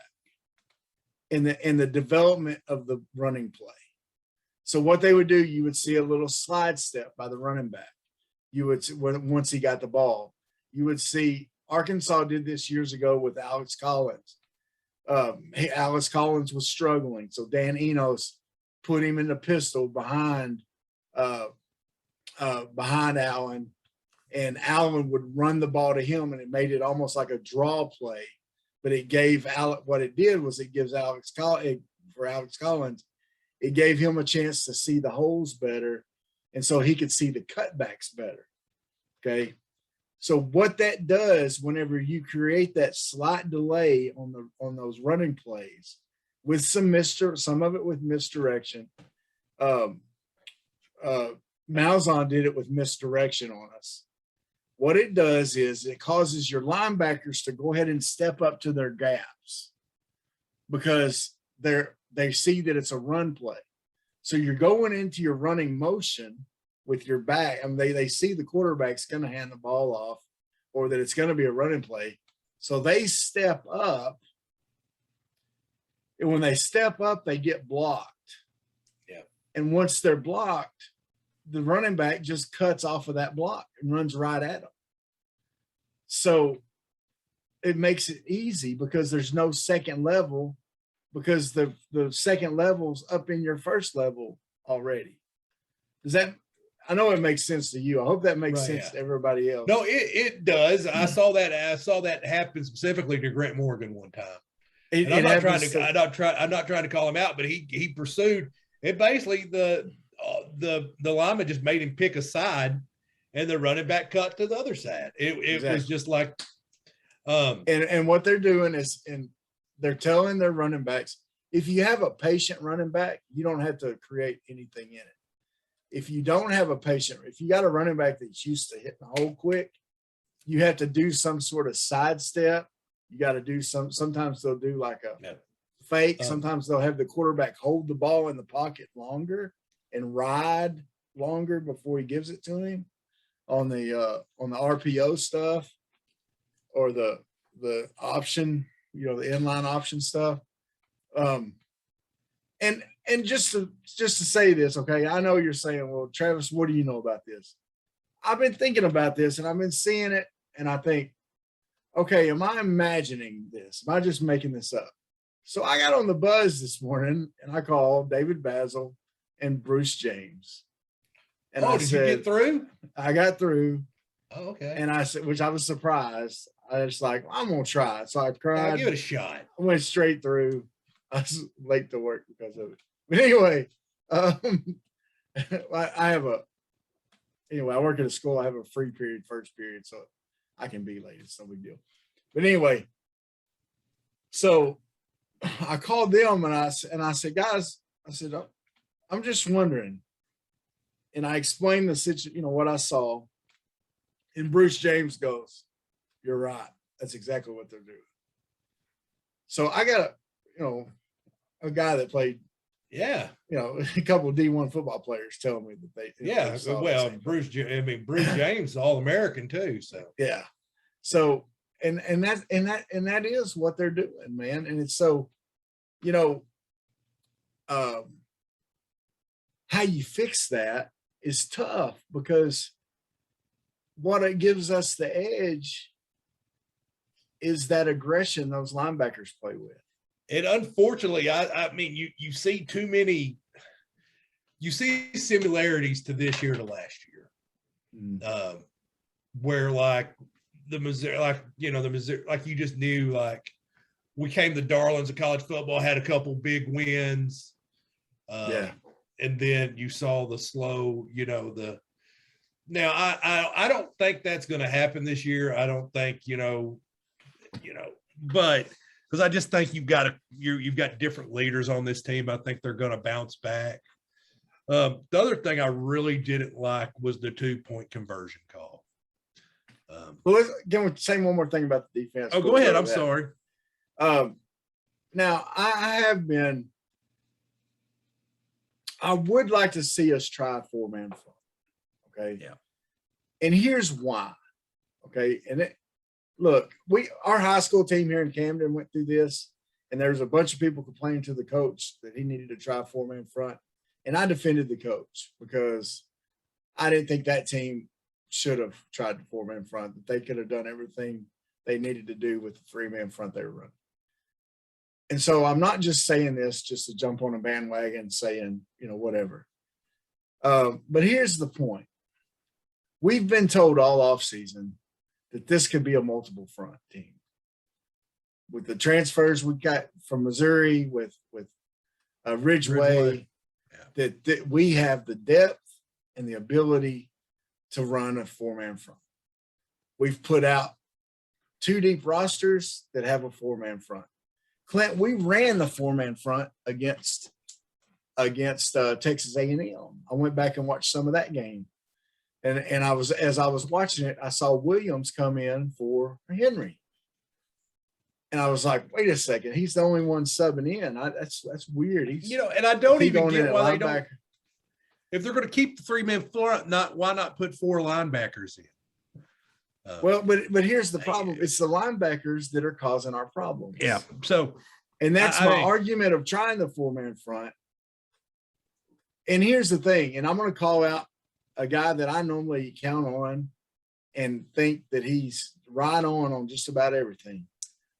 in the development of the running play. So what they would do, you would see a little slide step by the running back. You would, once he got the ball, you would see Arkansas did this years ago with Alex Collins. Alex Collins was struggling, so Dan Enos put him in the pistol behind Allen, and Allen would run the ball to him, and it made it almost like a draw play. But it gave what it did was it gives Alex Collins, it gave him a chance to see the holes better, and so he could see the cutbacks better. Okay. So what that does, whenever you create that slight delay on those running plays with some of it with misdirection, Malzahn did it with misdirection on us. What it does is it causes your linebackers to go ahead and step up to their gaps because they see that it's a run play. So you're going into your running motion with your back, and they see the quarterback's going to hand the ball off or that it's going to be a running play. So they step up, and when they step up, they get blocked. Yeah. And once they're blocked, the running back just cuts off of that block and runs right at them. So it makes it easy because there's no second level, because the second level's up in your first level already. I know it makes sense to you. I hope that makes sense to everybody else. No, it does. I saw that happen specifically to Grant Morgan one time. I'm not trying to call him out, but he pursued it. Basically, the lineman just made him pick a side, and the running back cut to the other side. It was just like, and what they're doing is, and they're telling their running backs, if you have a patient running back, you don't have to create anything in it. if you don't have a patient, if you got a running back that's used to hitting the hole quick, you have to do some sort of sidestep. You got to do sometimes they'll do like a fake. Sometimes they'll have the quarterback hold the ball in the pocket longer and ride longer before he gives it to him on the RPO stuff or the option, the inline option stuff. And just to say this, okay, I know you're saying, well, Travis, what do you know about this? I've been thinking about this and I've been seeing it, and I think, okay, am I imagining this? Am I just making this up? So I got on the buzz this morning and I called David Basil and Bruce James. And I did said, you get through? I got through. Oh, okay. And I said, which I was surprised. I was like, I'm gonna try it. So I cried. I'll give it a shot. I went straight through. I was late to work because of it. But anyway, I work at a school. I have a free period, first period, so I can be late. It's no big deal. But anyway, so I called them and I said, guys, I said, I'm just wondering. And I explained the situation, what I saw. And Bruce James goes, you're right. That's exactly what they're doing. So I got a guy that played, a couple of D1 football players telling me that they. Yeah. Well, Bruce James, All-American too. So, yeah. So, and that is what they're doing, man. And it's so, how you fix that is tough, because what it gives us the edge is that aggression those linebackers play with. And unfortunately, I mean, you see too many, you see similarities to this year to last year, where like the Missouri, like you just knew, like we came the darlings of college football, had a couple big wins. And then you saw the slow, now I don't think that's going to happen this year. I don't think, but because I just think you've got different leaders on this team. I think they're going to bounce back. The other thing I really didn't like was the 2-point conversion call. Well, can we say one more thing about the defense? Oh, go ahead. I'm sorry. Now I would like to see us try a 4-man front. Okay. Yeah. And here's why. Okay. And our high school team here in Camden went through this, and there was a bunch of people complaining to the coach that he needed to try a 4-man front. And I defended the coach because I didn't think that team should have tried the 4-man front, that they could have done everything they needed to do with the 3-man front they were running. And so I'm not just saying this just to jump on a bandwagon saying, whatever. But here's the point. We've been told all offseason that this could be a multiple front team. With the transfers we got from Missouri, with Ridgeway. That we have the depth and the ability to run a 4-man front. We've put out 2 deep rosters that have a 4-man front. Clint, we ran the 4-man front against Texas A&M. I went back and watched some of that game, and as I was watching it, I saw Williams come in for Henry, and I was like, wait a second, he's the only one subbing in. That's weird. And I don't even get why they don't. If they're going to keep the 3-man front, why not put 4 linebackers in? But here's the problem. It's the linebackers that are causing our problems. Yeah. So, and that's my argument of trying the 4-man front. And here's the thing, and I'm going to call out a guy that I normally count on and think that he's right on just about everything.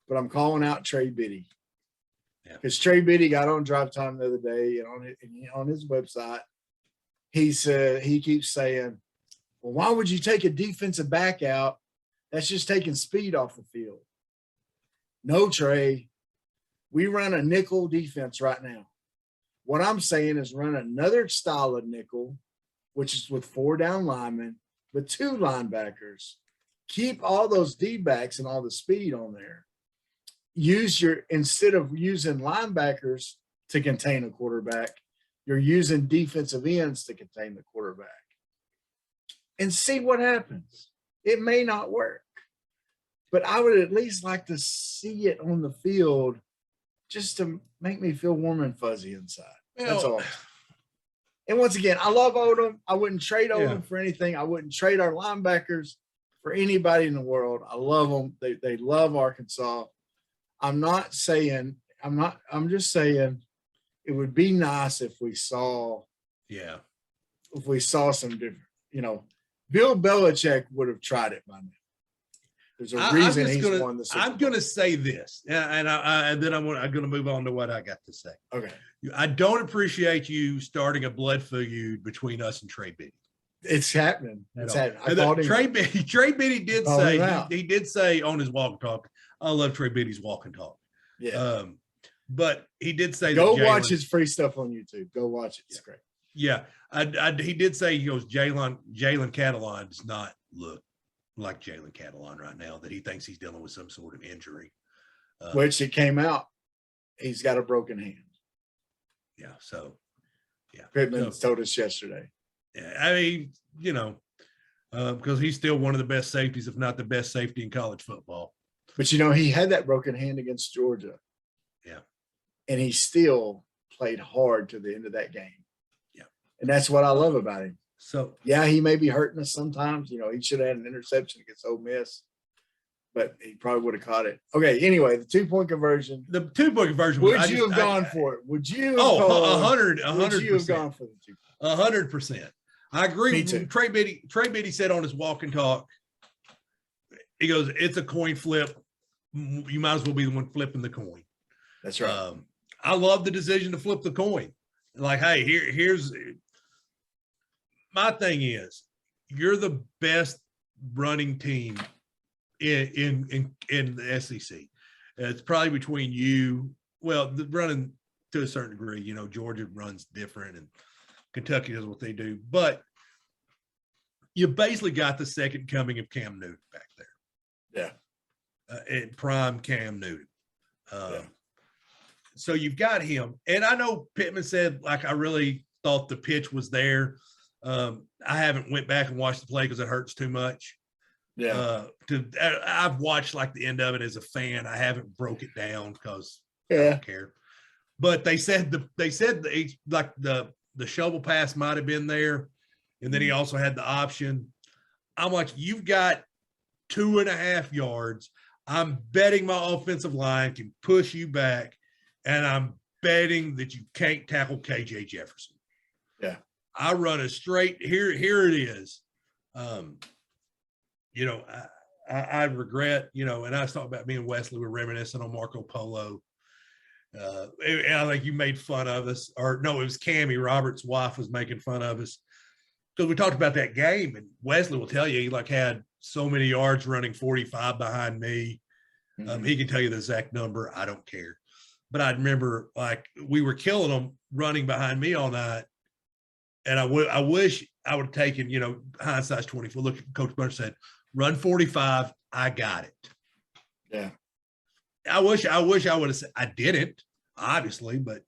But I'm calling out Trey Biddy. Because Trey Biddy got on Drive Time the other day, and on his website, he keeps saying, well, why would you take a defensive back out? That's just taking speed off the field. No, Trey, we run a nickel defense right now. What I'm saying is run another style of nickel, which is with 4 down linemen, but 2 linebackers. Keep all those D-backs and all the speed on there. Instead of using linebackers to contain a quarterback, you're using defensive ends to contain the quarterback and see what happens. It may not work, but I would at least like to see it on the field just to make me feel warm and fuzzy inside. That's all. And once again, I love Odom. I wouldn't trade Odom for anything. I wouldn't trade our linebackers for anybody in the world. I love them. They love Arkansas. I'm just saying it would be nice if we saw some different, Bill Belichick would have tried it by now. There's a reason he's won the Super Bowl. I'm going to say this, and then I'm going to move on to what I got to say. Okay. I don't appreciate you starting a blood feud between us and Trey Biddy. It's happening. It's happening. Trey Biddy did say he did say on his walk and talk. I love Trey Biddy's walk and talk. Yeah. But he did say go watch his free stuff on YouTube. Go watch it. It's great. Yeah. He did say Jalen Catalon does not look like Jalen Catalon right now, that he thinks he's dealing with some sort of injury. Which it came out. He's got a broken hand. Yeah. So Pittman told us yesterday. Yeah, I mean, because he's still one of the best safeties, if not the best safety in college football. But he had that broken hand against Georgia. Yeah. And he still played hard to the end of that game. Yeah. And that's what I love about him. So he may be hurting us sometimes. He should have had an interception against Ole Miss, but he probably would have caught it. Okay. Anyway, the 2-point conversion. The 2-point conversion. Would you have gone for it? Would you? 100%. Would you have gone for the 2? 100%. I agree. Me too. Trey Biddy said on his walk and talk, he goes, "It's a coin flip. You might as well be the one flipping the coin." That's right. I love the decision to flip the coin. Like, hey, here's my thing is, you're the best running team in the SEC. It's probably between you. Well, the running to a certain degree, Georgia runs different and Kentucky does what they do, but you basically got the second coming of Cam Newton back there. Yeah. And prime Cam Newton. So you've got him. And I know Pittman said, I really thought the pitch was there. I haven't went back and watched the play because it hurts too much. Yeah. I've watched the end of it as a fan. I haven't broke it down because I don't care. But they said the shovel pass might have been there, and then he also had the option. I'm like, you've got 2.5 yards. I'm betting my offensive line can push you back, and I'm betting that you can't tackle KJ Jefferson. Yeah. I run a straight here it is. I regret, and I was talking about me and Wesley were reminiscing on Marco Polo. And I think you made fun of us, or no, it was Cammie Roberts' wife was making fun of us because we talked about that game, and Wesley will tell you he had so many yards running 45 behind me. Mm-hmm. He can tell you the exact number. I don't care, but I remember we were killing them running behind me all night, and I wish I would have taken hindsight's 24. Look, Coach Bunch said, "Run 45." I got it. Yeah. I wish I would have said I didn't, obviously, but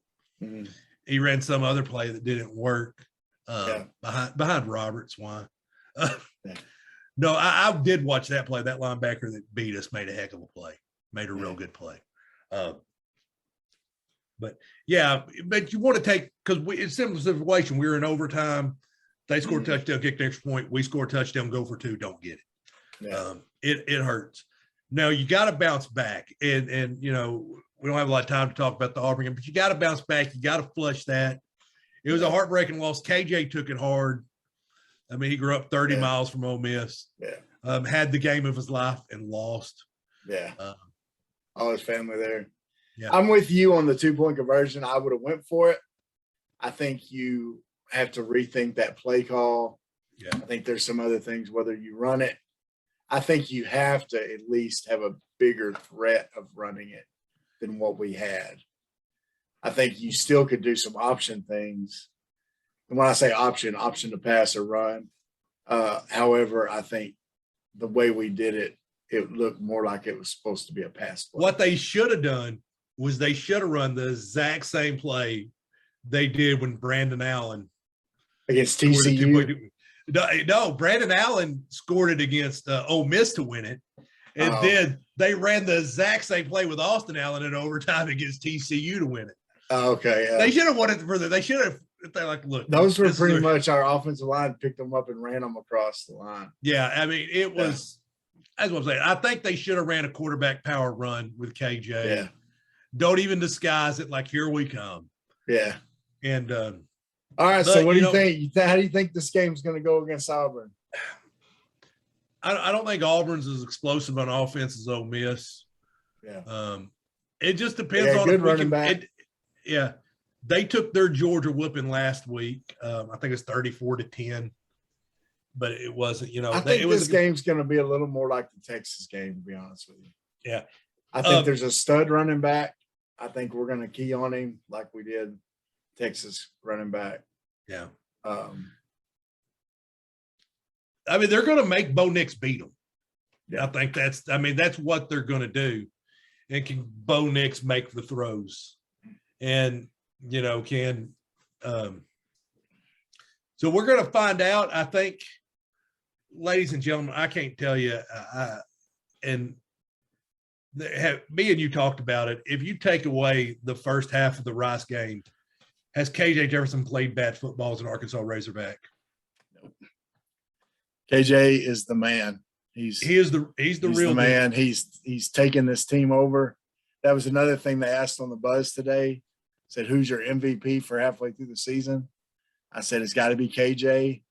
he ran some other play that didn't work behind Roberts. Why? No, I did watch that play. That linebacker that beat us made a heck of a play, made a real good play. But you want to take, because it's a similar situation. We were in overtime. They score a touchdown, kick the extra point. We score a touchdown, go for 2, don't get it. Yeah. It hurts. Now you got to bounce back, and we don't have a lot of time to talk about the Auburn game, but you got to bounce back. You got to flush that. It was a heartbreaking loss. KJ took it hard. I mean, he grew up 30 miles from Ole Miss. Yeah. Had the game of his life and lost. Yeah. All his family there. Yeah. I'm with you on the 2-point conversion. I would have went for it. I think you have to rethink that play call. Yeah. I think there's some other things, whether you run it. I think you have to at least have a bigger threat of running it than what we had. I think you still could do some option things. And when I say option to pass or run. However, I think the way we did it, it looked more like it was supposed to be a pass play. What they should have done was they should have run the exact same play they did when Brandon Allen against scored the TCU. 2-point. No, Brandon Allen scored it against Ole Miss to win it. And Oh. then they ran the exact same play with Austin Allen in overtime against TCU to win it. Oh, okay. Yeah. They should have won it further. They should have. They're like, look, Those were this is pretty a- much our offensive line picked them up and ran them across the line. Yeah, I mean, it was. That's what I'm saying. I think they should have ran a quarterback power run with KJ. Yeah. Don't even disguise it like here we come. Yeah. And all right. but, So what do you you think? How do you think this game's going to go against Auburn? I don't think Auburn's as explosive on offense as Ole Miss. Yeah. It just depends Yeah, on good if we running can. back. Yeah, they took their Georgia whooping last week. I think it's 34-10, but it wasn't. You know, I think it was this game's going to be a little more like the Texas game, to be honest with you. Yeah. I think there's a stud running back. I think we're going to key on him like we did Texas running back. Yeah. I mean, they're going to make Bo Nix beat them. Yeah. I think that's what they're going to do. And can Bo Nix make the throws? And, you know, so we're going to find out. I think, ladies and gentlemen, I can't tell you, me and you talked about it. If you take away the first half of the Rice game, has KJ Jefferson played bad football as an Arkansas Razorback? KJ is the man. He's the real man. He's taken this team over. That was another thing they asked on the buzz today. Said, who's your MVP for halfway through the season? I said, it's got to be KJ.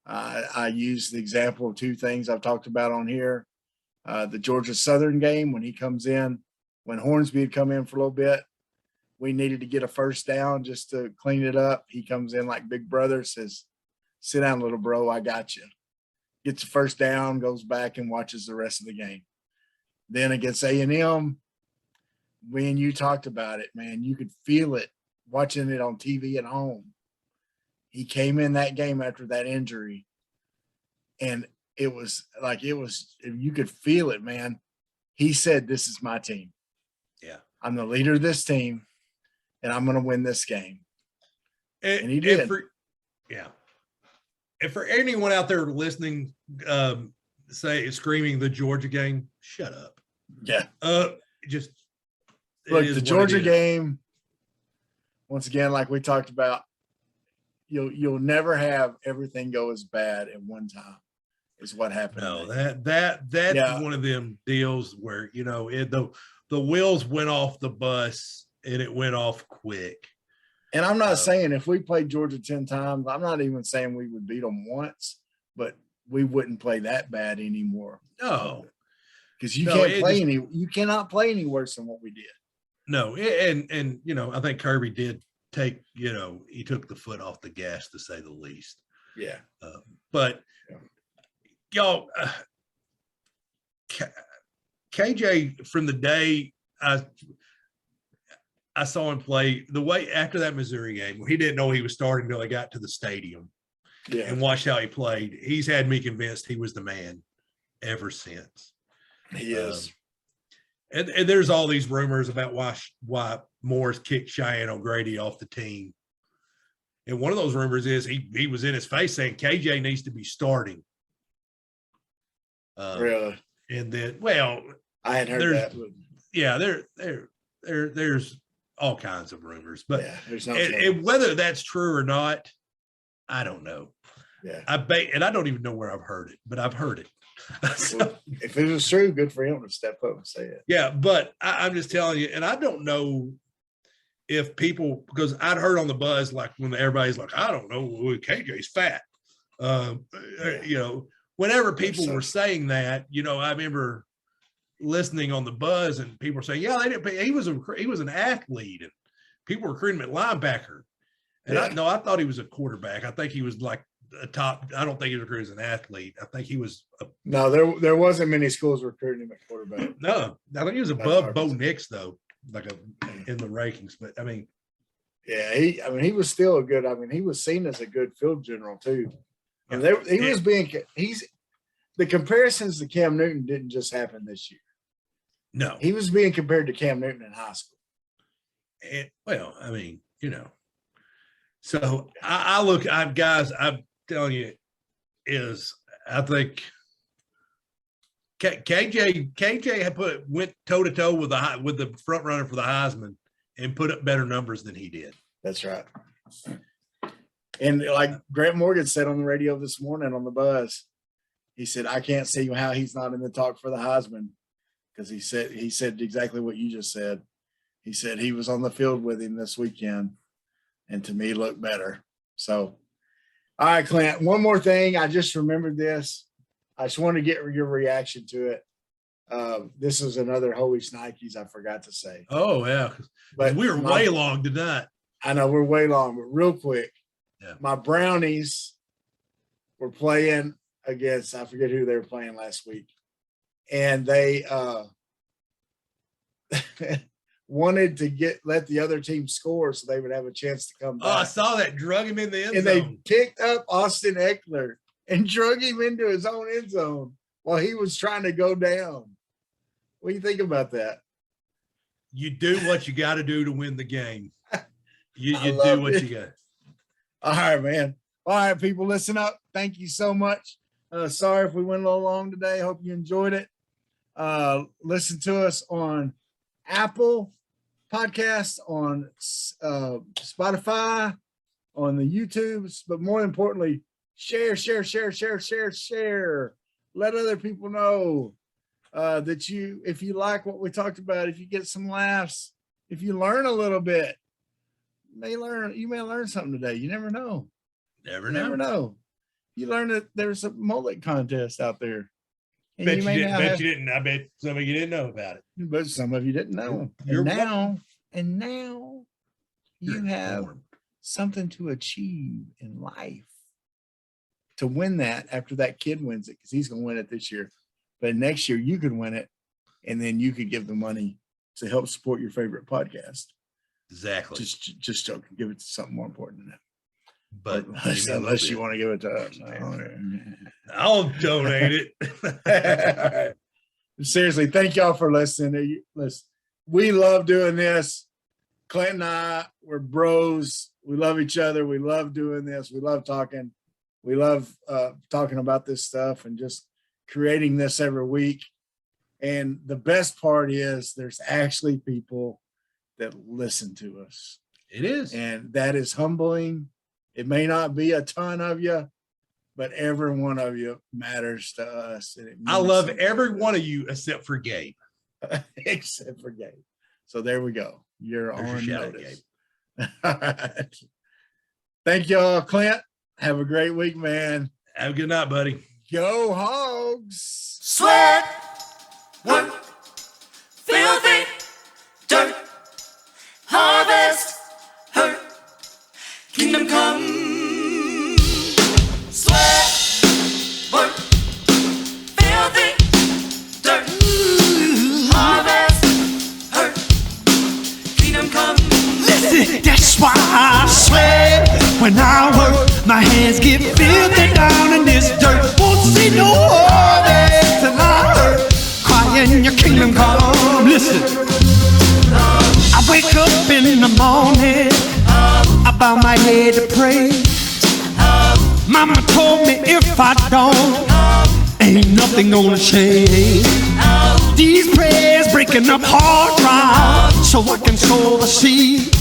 I used the example of two things I've talked about on here. The Georgia Southern game, when he comes in, when Hornsby had come in for a little bit, we needed to get a first down just to clean it up. He comes in like big brother, says, sit down, little bro, I got you. Gets the first down, goes back and watches the rest of the game. Then against A&M, me and you talked about it, man. You could feel it watching it on TV at home. He came in that game after that injury, and you could feel it, man. He said, this is my team. Yeah. I'm the leader of this team, and I'm going to win this game. And he did. And for anyone out there listening, screaming the Georgia game, shut up. Yeah. Just look, the Georgia game, once again, like we talked about, you'll never have everything go as bad at one time. Is what happened. No, that's one of them deals where, you know, the wheels went off the bus and it went off quick. And I'm not saying if we played Georgia 10 times, I'm not even saying we would beat them once, but we wouldn't play that bad anymore. No, because you cannot play any worse than what we did. No, and you know, I think Kirby did take, you know, he took the foot off the gas, to say the least. Yeah. But y'all, KJ, from the day I saw him play, the way after that Missouri game, where he didn't know he was starting until he got to the stadium and watched how he played, he's had me convinced he was the man ever since. He is. And there's all these rumors about why Morris kicked Cheyenne O'Grady off the team. And one of those rumors is he was in his face saying KJ needs to be starting. Really? And then, well, I had heard that. Yeah, there's all kinds of rumors, but there's no and whether that's true or not, I don't know. Yeah, and I don't even know where I've heard it, but I've heard it. Well, if it was true, good for him to step up and say it. Yeah, but I'm just telling you, and I don't know if people, because I'd heard on the buzz, like when everybody's like, I don't know, KJ's fat. You know, whenever people were saying that, you know, I remember listening on the buzz and people were saying, yeah, they didn't pay. He was an athlete and people were recruiting him at linebacker. And I thought he was a quarterback. I think he was like a top. I don't think he was recruited as an athlete. I think he was. No, there wasn't many schools recruiting him at quarterback. No, I think he was above Bo Nix though, in the rankings. But I mean, yeah, he was still a good. I mean, he was seen as a good field general too. And the comparisons to Cam Newton didn't just happen this year. No, he was being compared to Cam Newton in high school. Well, I mean, you know, So guys, I'm telling you, I think KJ had went toe to toe with the front runner for the Heisman and put up better numbers than he did. That's right. And like Grant Morgan said on the radio this morning on the buzz, he said, I can't see how he's not in the talk for the Heisman, because he said exactly what you just said. He said he was on the field with him this weekend, and to me looked better. So, all right, Clint, one more thing. I just remembered this. I just want to get your reaction to it. This is another Holy Snikes I forgot to say. Oh, yeah. But we were way long tonight. I know we're way long, but real quick. Yeah. My Brownies were playing against, I forget who they were playing last week. And they wanted to let the other team score so they would have a chance to come back. Oh, I saw that. Drug him in the end zone. And they picked up Austin Eckler and drug him into his own end zone while he was trying to go down. What do you think about that? You do what you got to do to win the game. You do what you got. All right, man. All right, people, listen up. Thank you so much. Sorry if we went a little long today. Hope you enjoyed it. Listen to us on Apple Podcasts, on Spotify, on the YouTubes, but more importantly, share. Let other people know that if you like what we talked about, if you get some laughs, if you learn a little bit, you may learn something today. You never know. Never know. You learn that there's a mullet contest out there. I bet you didn't. I bet some of you didn't know about it. But some of you didn't know. And now you have something to achieve in life. To win that after that kid wins it, because he's going to win it this year. But next year you could win it, and then you could give the money to help support your favorite podcast. Exactly. Just joking. Give it to something more important than that. But unless you want to give it to us. I'll donate it. Seriously, thank y'all for listening. We love doing this. Clint and I, we're bros. We love each other. We love doing this. We love talking. We love talking about this stuff and just creating this every week. And the best part is there's actually people that listen to us. It is. And that is humbling. It may not be a ton of you, but every one of you matters to us. And I love every one of you except for Gabe. Except for Gabe. So there we go. You're on notice. All right. Thank y'all, Clint. Have a great week, man. Have a good night, buddy. Go Hogs. Sweat, work, filthy, dirt, harvest, hurt, kingdom come. Sweat, work, filthy, dirt, harvest, hurt, kingdom come. Listen, that's why I sweat when I work. My hands get filthy down in this dirt. Won't see no harvest till I hurt. Crying your kingdom come. Listen, I wake up in the morning, I bow my head to pray. Mama told me if I don't, ain't nothing gonna change. These prayers breaking up hard ground so I can sow the seed.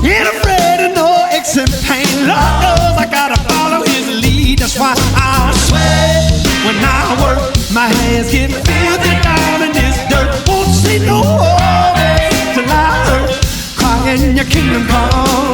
Ain't afraid of no aches and pain. Lord knows I gotta follow his lead. That's why I sweat when I work. My hands get filthy down in this dirt. Won't see no harvest till I hurt. Crying your kingdom come.